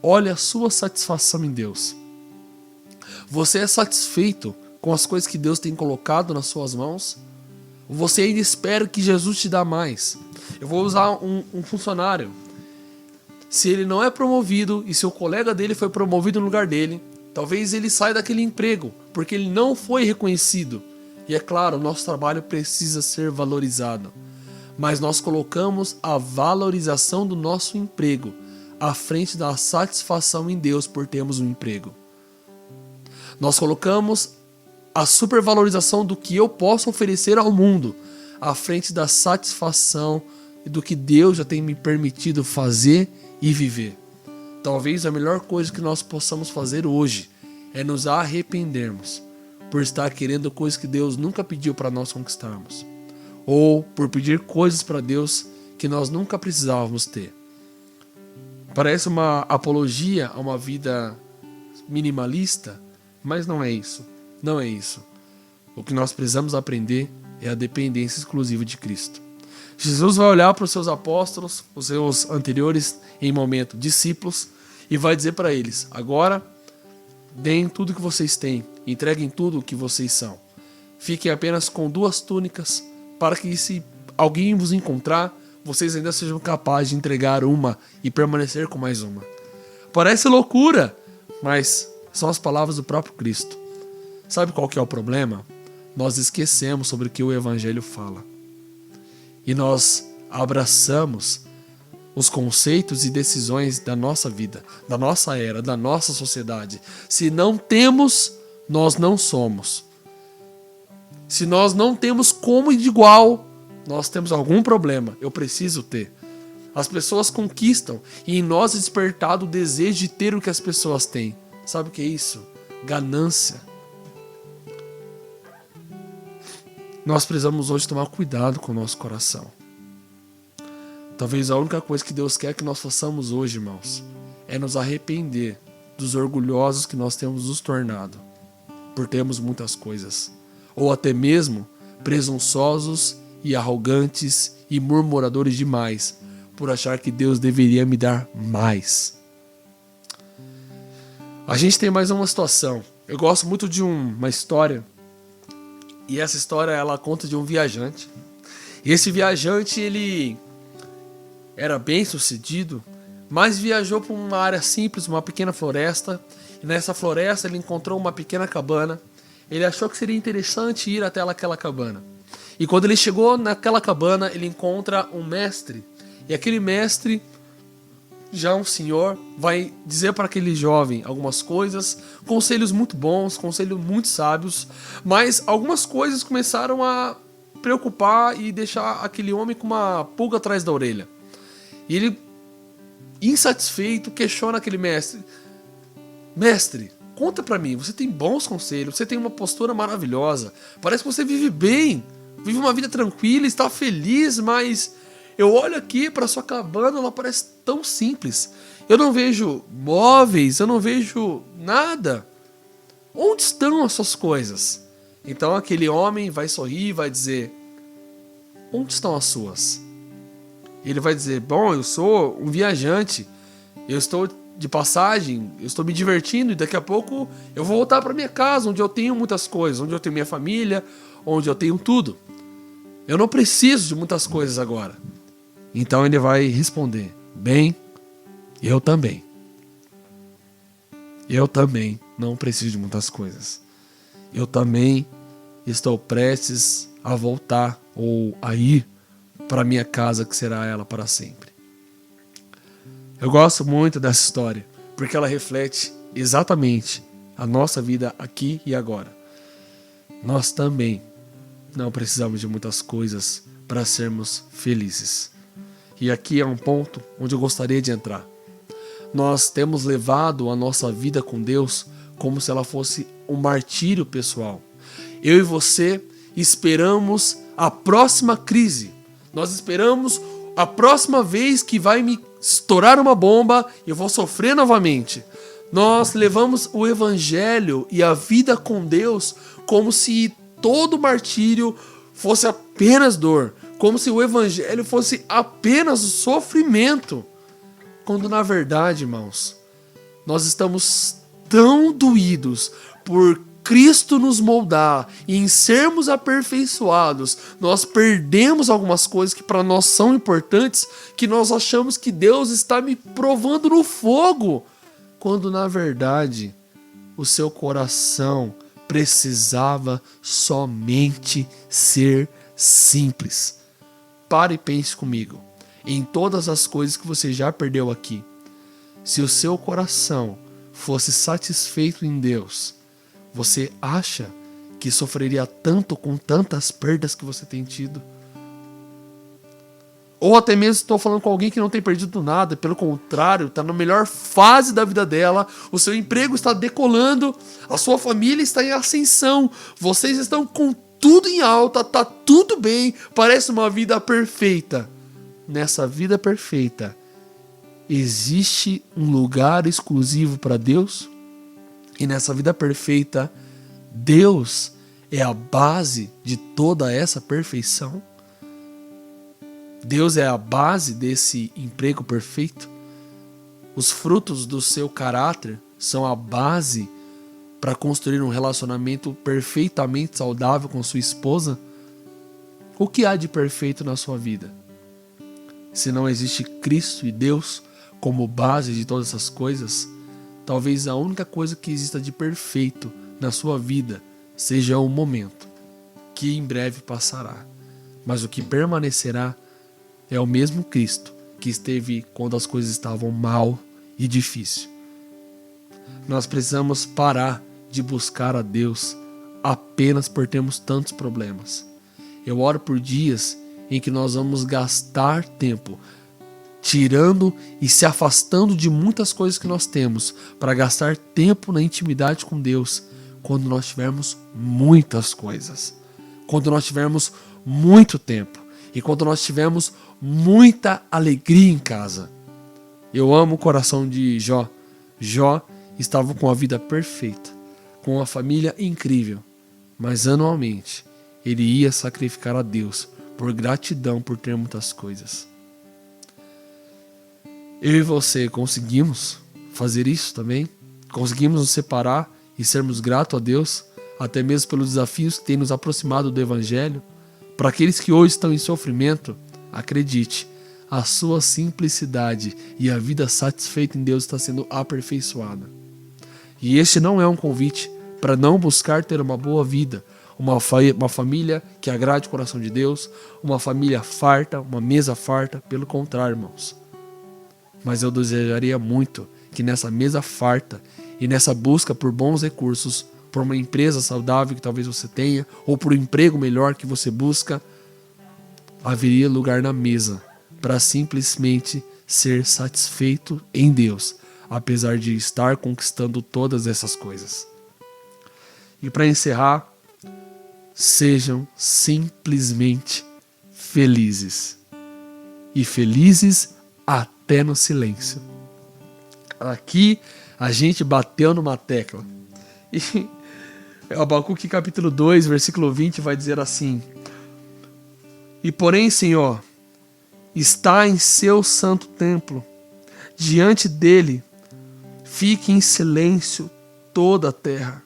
Olhe a sua satisfação em Deus. Você é satisfeito com as coisas que Deus tem colocado nas suas mãos? Ou você ainda espera que Jesus te dá mais? Eu vou usar um funcionário. Se ele não é promovido e se o colega dele foi promovido no lugar dele, Talvez ele saia daquele emprego porque ele não foi reconhecido. E é claro, o nosso trabalho precisa ser valorizado. Mas nós colocamos a valorização do nosso emprego à frente da satisfação em Deus por termos um emprego. Nós colocamos a supervalorização do que eu posso oferecer ao mundo à frente da satisfação e do que Deus já tem me permitido fazer e viver. Talvez a melhor coisa que nós possamos fazer hoje é nos arrependermos por estar querendo coisas que Deus nunca pediu para nós conquistarmos, ou por pedir coisas para Deus que nós nunca precisávamos ter. Parece uma apologia a uma vida minimalista, mas não é isso. Não é isso. O que nós precisamos aprender é a dependência exclusiva de Cristo. Jesus vai olhar para os seus apóstolos, os seus anteriores em momento discípulos, e vai dizer para eles: agora deem tudo que vocês têm, entreguem tudo o que vocês são. Fiquem apenas com 2 túnicas, para que se alguém vos encontrar, vocês ainda sejam capazes de entregar uma e permanecer com mais uma. Parece loucura, mas são as palavras do próprio Cristo. Sabe qual que é o problema? Nós esquecemos sobre o que o Evangelho fala. E nós abraçamos os conceitos e decisões da nossa vida, da nossa era, da nossa sociedade. Se não temos, nós não somos. Se nós não temos como de igual, nós temos algum problema. Eu preciso ter. As pessoas conquistam e em nós é despertado o desejo de ter o que as pessoas têm. Sabe o que é isso? Ganância. Nós precisamos hoje tomar cuidado com o nosso coração. Talvez a única coisa que Deus quer que nós façamos hoje, irmãos, é nos arrepender dos orgulhosos que nós temos nos tornado por termos muitas coisas, ou até mesmo presunçosos e arrogantes e murmuradores demais por achar que Deus deveria me dar mais. A gente tem mais uma situação. Eu gosto muito de uma história, e essa história ela conta de um viajante. E esse viajante ele era bem sucedido, mas viajou para uma área simples, uma pequena floresta. E nessa floresta ele encontrou uma pequena cabana. Ele achou que seria interessante ir até aquela cabana. E quando ele chegou naquela cabana, ele encontra um mestre. E aquele mestre, já um senhor, vai dizer para aquele jovem algumas coisas, conselhos muito bons, conselhos muito sábios, mas algumas coisas começaram a preocupar e deixar aquele homem com uma pulga atrás da orelha. E ele, insatisfeito, questiona aquele mestre: mestre, conta pra mim, você tem bons conselhos, você tem uma postura maravilhosa, parece que você vive bem, vive uma vida tranquila, está feliz, mas eu olho aqui pra sua cabana, ela parece tão simples. Eu não vejo móveis, eu não vejo nada. Onde estão as suas coisas? Então aquele homem vai sorrir e vai dizer: onde estão as suas? Ele vai dizer: bom, eu sou um viajante, eu estou de passagem, eu estou me divertindo e daqui a pouco eu vou voltar para minha casa, onde eu tenho muitas coisas, onde eu tenho minha família, onde eu tenho tudo. Eu não preciso de muitas coisas agora. Então ele vai responder: bem, eu também. Eu também não preciso de muitas coisas. Eu também estou prestes a voltar ou a ir para minha casa, que será ela para sempre. Eu gosto muito dessa história, porque ela reflete exatamente a nossa vida aqui e agora. Nós também não precisamos de muitas coisas para sermos felizes. E aqui é um ponto onde eu gostaria de entrar. Nós temos levado a nossa vida com Deus como se ela fosse um martírio pessoal. Eu e você esperamos a próxima crise. Nós esperamos a próxima vez que vai me estourar uma bomba e eu vou sofrer novamente. Nós levamos o Evangelho e a vida com Deus como se todo martírio fosse apenas dor, como se o Evangelho fosse apenas sofrimento. Quando na verdade, irmãos, nós estamos tão doídos por Cristo nos moldar e em sermos aperfeiçoados, nós perdemos algumas coisas que para nós são importantes, que nós achamos que Deus está me provando no fogo, quando na verdade o seu coração precisava somente ser simples. Pare e pense comigo. Em todas as coisas que você já perdeu aqui, se o seu coração fosse satisfeito em Deus, você acha que sofreria tanto com tantas perdas que você tem tido? Ou até mesmo estou falando com alguém que não tem perdido nada, pelo contrário, está na melhor fase da vida dela, o seu emprego está decolando, a sua família está em ascensão, vocês estão com tudo em alta, tá tudo bem, parece uma vida perfeita. Nessa vida perfeita, existe um lugar exclusivo para Deus? E nessa vida perfeita, Deus é a base de toda essa perfeição? Deus é a base desse emprego perfeito? Os frutos do seu caráter são a base para construir um relacionamento perfeitamente saudável com sua esposa? O que há de perfeito na sua vida? Se não existe Cristo e Deus como base de todas essas coisas, talvez a única coisa que exista de perfeito na sua vida seja um momento, que em breve passará. Mas o que permanecerá é o mesmo Cristo que esteve quando as coisas estavam mal e difícil. Nós precisamos parar de buscar a Deus apenas por termos tantos problemas. Eu oro por dias em que nós vamos gastar tempo tirando e se afastando de muitas coisas que nós temos para gastar tempo na intimidade com Deus quando nós tivermos muitas coisas, quando nós tivermos muito tempo e quando nós tivermos muita alegria em casa. Eu amo o coração de Jó. Jó estava com a vida perfeita, com uma família incrível, mas anualmente ele ia sacrificar a Deus por gratidão por ter muitas coisas. Eu e você conseguimos fazer isso também? Conseguimos nos separar e sermos gratos a Deus, até mesmo pelos desafios que tem nos aproximado do Evangelho? Para aqueles que hoje estão em sofrimento, acredite, a sua simplicidade e a vida satisfeita em Deus está sendo aperfeiçoada. E este não é um convite para não buscar ter uma boa vida, uma família que agrade o coração de Deus, uma família farta, uma mesa farta, pelo contrário, irmãos. Mas eu desejaria muito que nessa mesa farta e nessa busca por bons recursos, por uma empresa saudável que talvez você tenha, ou por um emprego melhor que você busca, haveria lugar na mesa para simplesmente ser satisfeito em Deus, apesar de estar conquistando todas essas coisas. E para encerrar, sejam simplesmente felizes. E felizes até no silêncio. Aqui a gente bateu numa tecla. E Abacuque capítulo 2, versículo 20 vai dizer assim: E porém, Senhor, está em seu santo templo, diante dele fique em silêncio toda a terra.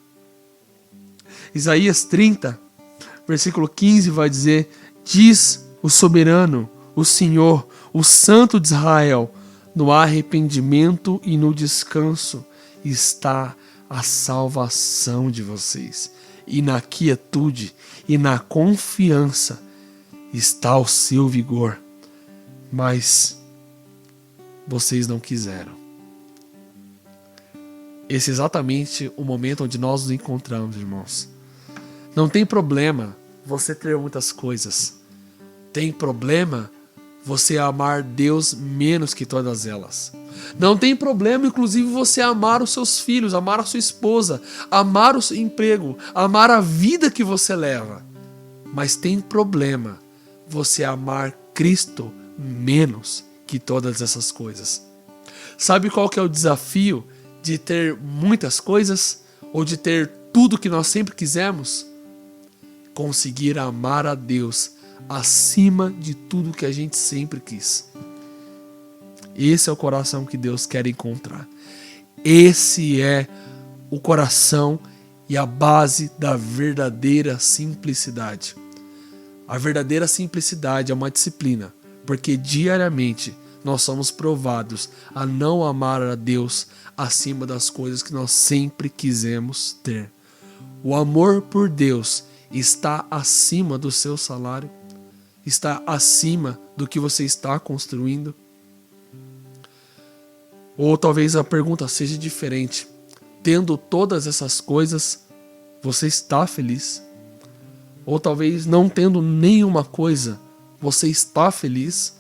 Isaías 30, versículo 15 vai dizer: Diz o soberano, o Senhor, o Santo de Israel, no arrependimento e no descanso está a salvação de vocês, e na quietude e na confiança está o seu vigor. Mas vocês não quiseram. Esse é exatamente o momento onde nós nos encontramos, irmãos. Não tem problema você ter muitas coisas. Tem problema você amar Deus menos que todas elas. Não tem problema, inclusive, você amar os seus filhos, amar a sua esposa, amar o seu emprego, amar a vida que você leva. Mas tem problema você amar Cristo menos que todas essas coisas. Sabe qual que é o desafio de ter muitas coisas ou de ter tudo que nós sempre quisemos? Conseguir amar a Deus acima de tudo que a gente sempre quis. Esse é o coração que Deus quer encontrar. Esse é o coração e a base da verdadeira simplicidade. A verdadeira simplicidade é uma disciplina, porque diariamente nós somos provados a não amar a Deus acima das coisas que nós sempre quisemos ter. O amor por Deus está acima do seu salário? Está acima do que você está construindo? Ou talvez a pergunta seja diferente. Tendo todas essas coisas, você está feliz? Ou talvez não tendo nenhuma coisa, você está feliz?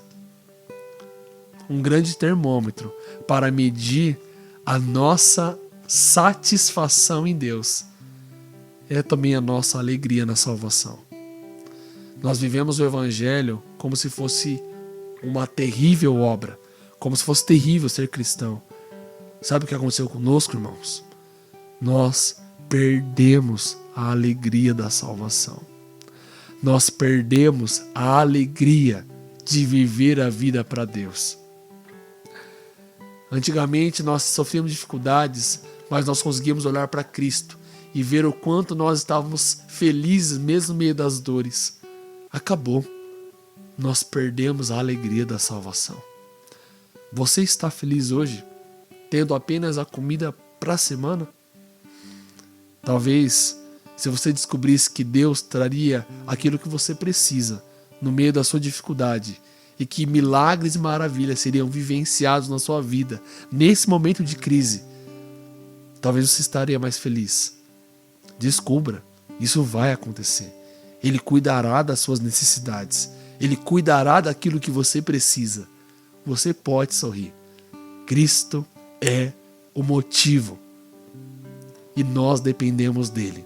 Um grande termômetro para medir a nossa satisfação em Deus é também a nossa alegria na salvação. Nós vivemos o Evangelho como se fosse uma terrível obra, como se fosse terrível ser cristão. Sabe o que aconteceu conosco, irmãos? Nós perdemos a alegria da salvação. Nós perdemos a alegria de viver a vida para Deus. Antigamente nós sofríamos dificuldades, mas nós conseguíamos olhar para Cristo e ver o quanto nós estávamos felizes mesmo no meio das dores. Acabou. Nós perdemos a alegria da salvação. Você está feliz hoje, tendo apenas a comida para a semana? Talvez, se você descobrisse que Deus traria aquilo que você precisa no meio da sua dificuldade e que milagres e maravilhas seriam vivenciados na sua vida nesse momento de crise, talvez você estaria mais feliz. Descubra, isso vai acontecer. Ele cuidará das suas necessidades. Ele cuidará daquilo que você precisa. Você pode sorrir. Cristo é o motivo. E nós dependemos dele.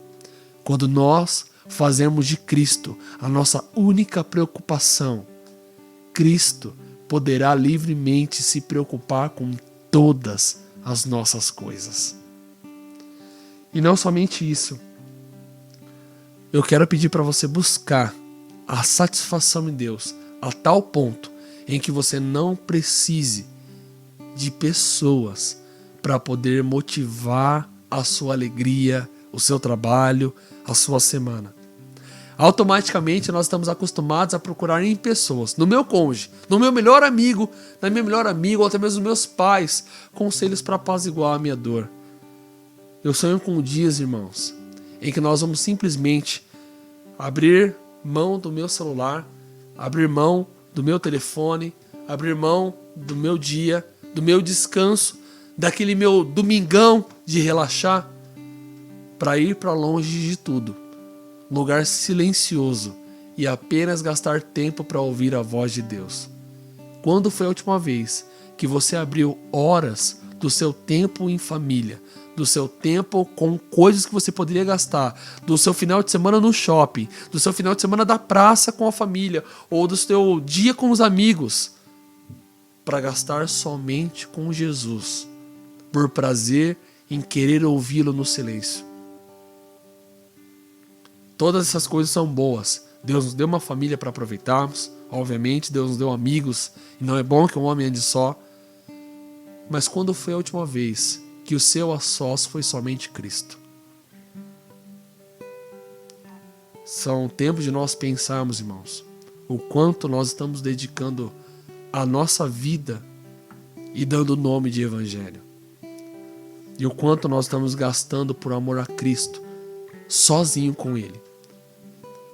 Quando nós fazemos de Cristo a nossa única preocupação, Cristo poderá livremente se preocupar com todas as nossas coisas. E não somente isso. Eu quero pedir para você buscar a satisfação em Deus a tal ponto em que você não precise de pessoas para poder motivar a sua alegria, o seu trabalho, a sua semana. Automaticamente nós estamos acostumados a procurar em pessoas, no meu cônjuge, no meu melhor amigo, na minha melhor amiga, ou até mesmo nos meus pais, conselhos para apaziguar a minha dor. Eu sonho com dias, irmãos, em que nós vamos simplesmente abrir mão do meu celular, abrir mão do meu telefone, abrir mão do meu dia, do meu descanso, daquele meu domingão de relaxar, para ir para longe de tudo, lugar silencioso e apenas gastar tempo para ouvir a voz de Deus. Quando foi a última vez que você abriu horas do seu tempo em família, do seu tempo com coisas que você poderia gastar, do seu final de semana no shopping, do seu final de semana da praça com a família, ou do seu dia com os amigos, para gastar somente com Jesus, por prazer em querer ouvi-lo no silêncio? Todas essas coisas são boas. Deus nos deu uma família para aproveitarmos, obviamente, Deus nos deu amigos, e não é bom que um homem ande só. Mas quando foi a última vez que o seu a sós foi somente Cristo? São tempos de nós pensarmos, irmãos, o quanto nós estamos dedicando a nossa vida e dando o nome de Evangelho. E o quanto nós estamos gastando por amor a Cristo, sozinho com Ele.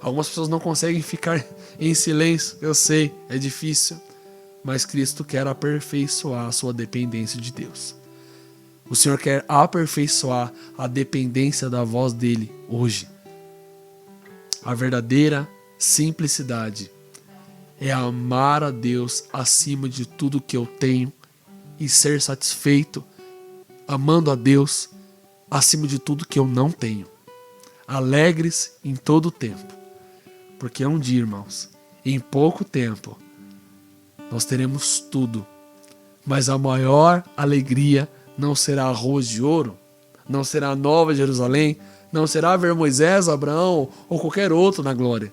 Algumas pessoas não conseguem ficar em silêncio, eu sei, é difícil, mas Cristo quer aperfeiçoar a sua dependência de Deus. O Senhor quer aperfeiçoar a dependência da voz dele hoje. A verdadeira simplicidade é amar a Deus acima de tudo que eu tenho e ser satisfeito amando a Deus acima de tudo que eu não tenho. Alegres em todo o tempo, porque é um dia, irmãos, em pouco tempo nós teremos tudo, mas a maior alegria não será arroz de ouro, não será a Nova Jerusalém, não será ver Moisés, Abraão ou qualquer outro na glória.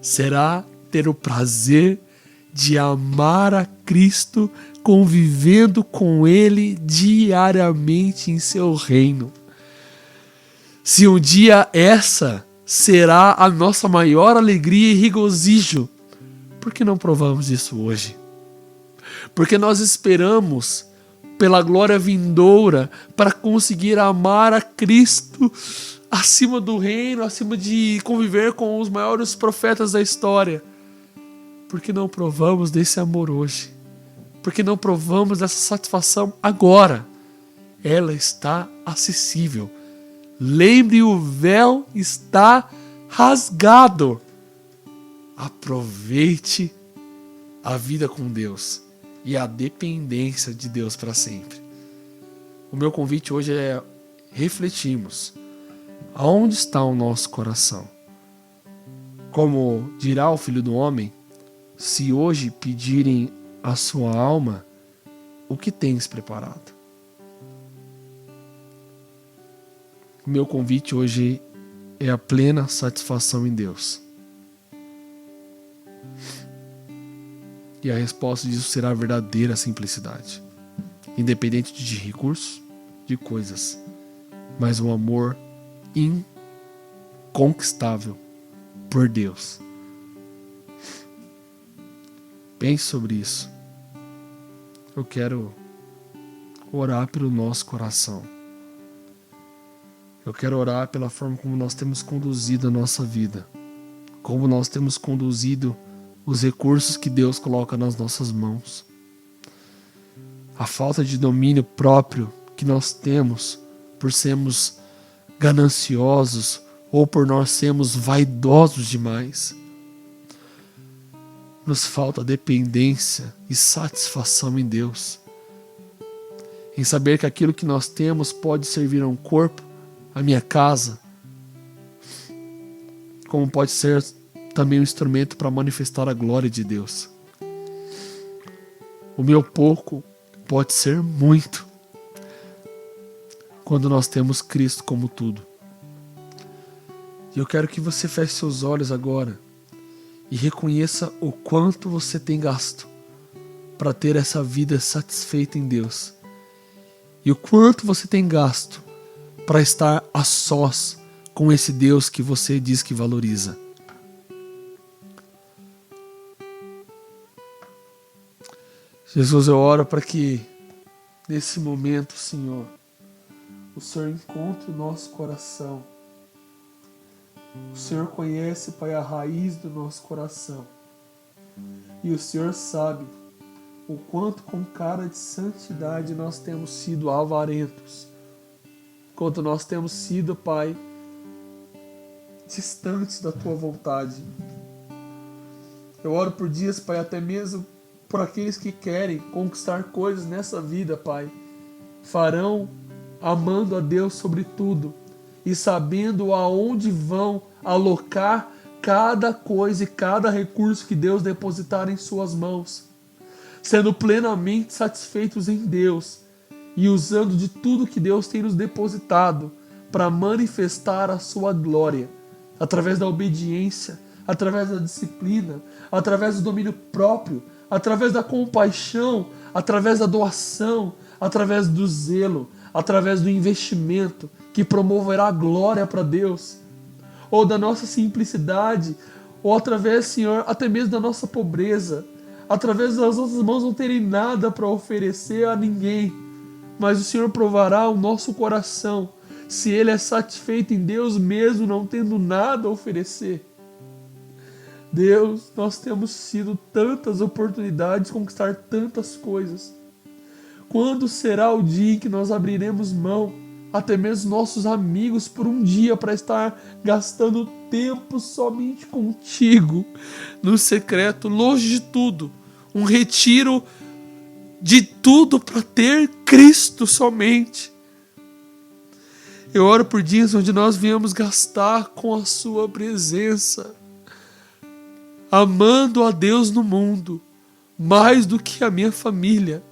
Será ter o prazer de amar a Cristo, convivendo com Ele diariamente em seu reino. Se um dia essa será a nossa maior alegria e regozijo, por que não provamos isso hoje? porque nós esperamos pela glória vindoura para conseguir amar a Cristo acima do reino, acima de conviver com os maiores profetas da história. Porque não provamos desse amor hoje? Porque não provamos dessa satisfação agora? Ela está acessível. Lembre, o véu está rasgado. Aproveite a vida com Deus e a dependência de Deus para sempre. O meu convite hoje é refletirmos. Aonde está o nosso coração? Como dirá o Filho do Homem, se hoje pedirem a sua alma, o que tens preparado? O meu convite hoje é a plena satisfação em Deus. E a resposta disso será a verdadeira simplicidade. Independente de recursos, de coisas, mas um amor inconquistável por Deus. Pense sobre isso. Eu quero orar pelo nosso coração. Eu quero orar pela forma como nós temos conduzido a nossa vida. Como nós temos conduzido os recursos que Deus coloca nas nossas mãos. A falta de domínio próprio que nós temos por sermos gananciosos ou por nós sermos vaidosos demais. Nos falta dependência e satisfação em Deus. Em saber que aquilo que nós temos pode servir a um corpo, a minha casa, como pode ser também um instrumento para manifestar a glória de Deus. O meu pouco pode ser muito quando nós temos Cristo como tudo. E eu quero que você feche seus olhos agora e reconheça o quanto você tem gasto para ter essa vida satisfeita em Deus. E o quanto você tem gasto para estar a sós com esse Deus que você diz que valoriza. Jesus, eu oro para que nesse momento, Senhor, o Senhor encontre o nosso coração. O Senhor conhece, Pai, a raiz do nosso coração. E o Senhor sabe o quanto com cara de santidade nós temos sido avarentos. Quanto nós temos sido, Pai, distantes da Tua vontade. Eu oro por dias, Pai, até mesmo por aqueles que querem conquistar coisas nessa vida, Pai. Farão amando a Deus sobre tudo e sabendo aonde vão alocar cada coisa e cada recurso que Deus depositar em suas mãos, sendo plenamente satisfeitos em Deus e usando de tudo que Deus tem nos depositado para manifestar a sua glória, através da obediência, através da disciplina, através do domínio próprio, através da compaixão, através da doação, através do zelo, através do investimento que promoverá glória para Deus, ou da nossa simplicidade, ou através, Senhor, até mesmo da nossa pobreza, através das nossas mãos não terem nada para oferecer a ninguém, mas o Senhor provará o nosso coração, se ele é satisfeito em Deus mesmo não tendo nada a oferecer. Deus, nós temos tido tantas oportunidades de conquistar tantas coisas. Quando será o dia em que nós abriremos mão, até mesmo nossos amigos, por um dia para estar gastando tempo somente contigo, no secreto, longe de tudo, um retiro de tudo para ter Cristo somente. Eu oro por dias onde nós viemos gastar com a sua presença, amando a Deus no mundo, mais do que a minha família.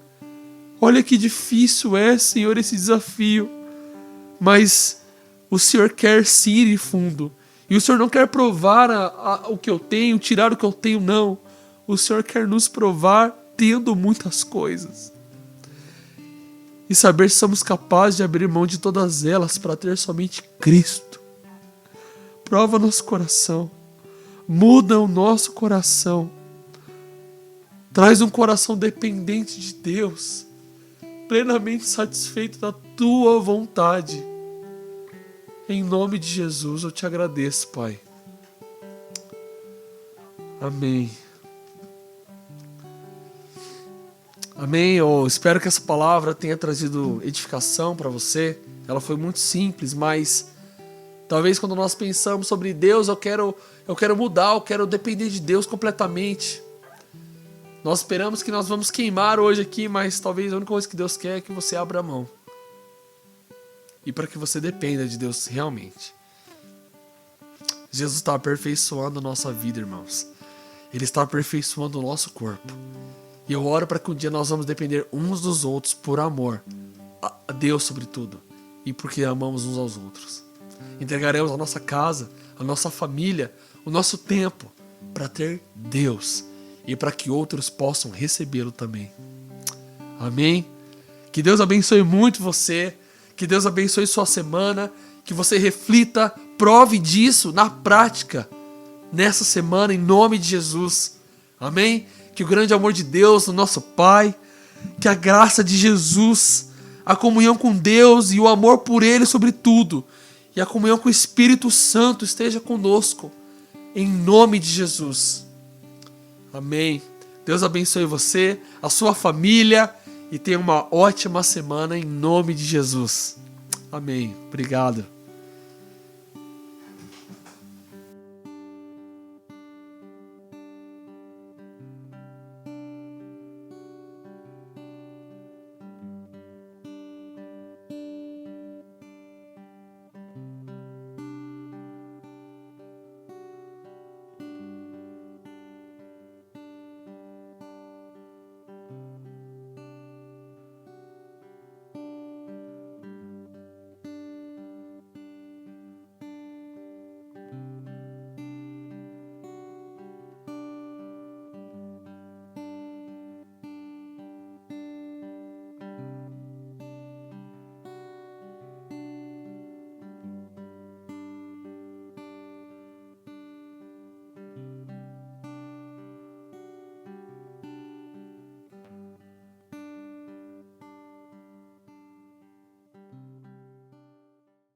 Olha que difícil é, Senhor, esse desafio. Mas o Senhor quer sim ir fundo. E o Senhor não quer provar o que eu tenho, tirar o que eu tenho, não. O Senhor quer nos provar tendo muitas coisas. E saber se somos capazes de abrir mão de todas elas para ter somente Cristo. Prova nosso coração. Muda o nosso coração. Traz um coração dependente de Deus, plenamente satisfeito da tua vontade. Em nome de Jesus eu te agradeço, Pai. Amém. Amém. Eu espero que essa palavra tenha trazido edificação para você. Ela foi muito simples, mas talvez quando nós pensamos sobre Deus, eu quero mudar, eu quero depender de Deus completamente. Nós esperamos que nós vamos queimar hoje aqui, mas talvez a única coisa que Deus quer é que você abra a mão. E para que você dependa de Deus realmente. Jesus está aperfeiçoando a nossa vida, irmãos. Ele está aperfeiçoando o nosso corpo. E eu oro para que um dia nós vamos depender uns dos outros por amor a Deus sobretudo. E porque amamos uns aos outros. Entregaremos a nossa casa, a nossa família, o nosso tempo para ter Deus. E para que outros possam recebê-lo também. Amém? Que Deus abençoe muito você. Que Deus abençoe sua semana. Que você reflita, prove disso na prática. Nessa semana, em nome de Jesus. Amém? Que o grande amor de Deus, o nosso Pai. Que a graça de Jesus, a comunhão com Deus e o amor por Ele sobre tudo. E a comunhão com o Espírito Santo esteja conosco. Em nome de Jesus. Amém. Deus abençoe você, a sua família e tenha uma ótima semana em nome de Jesus. Amém. Obrigado.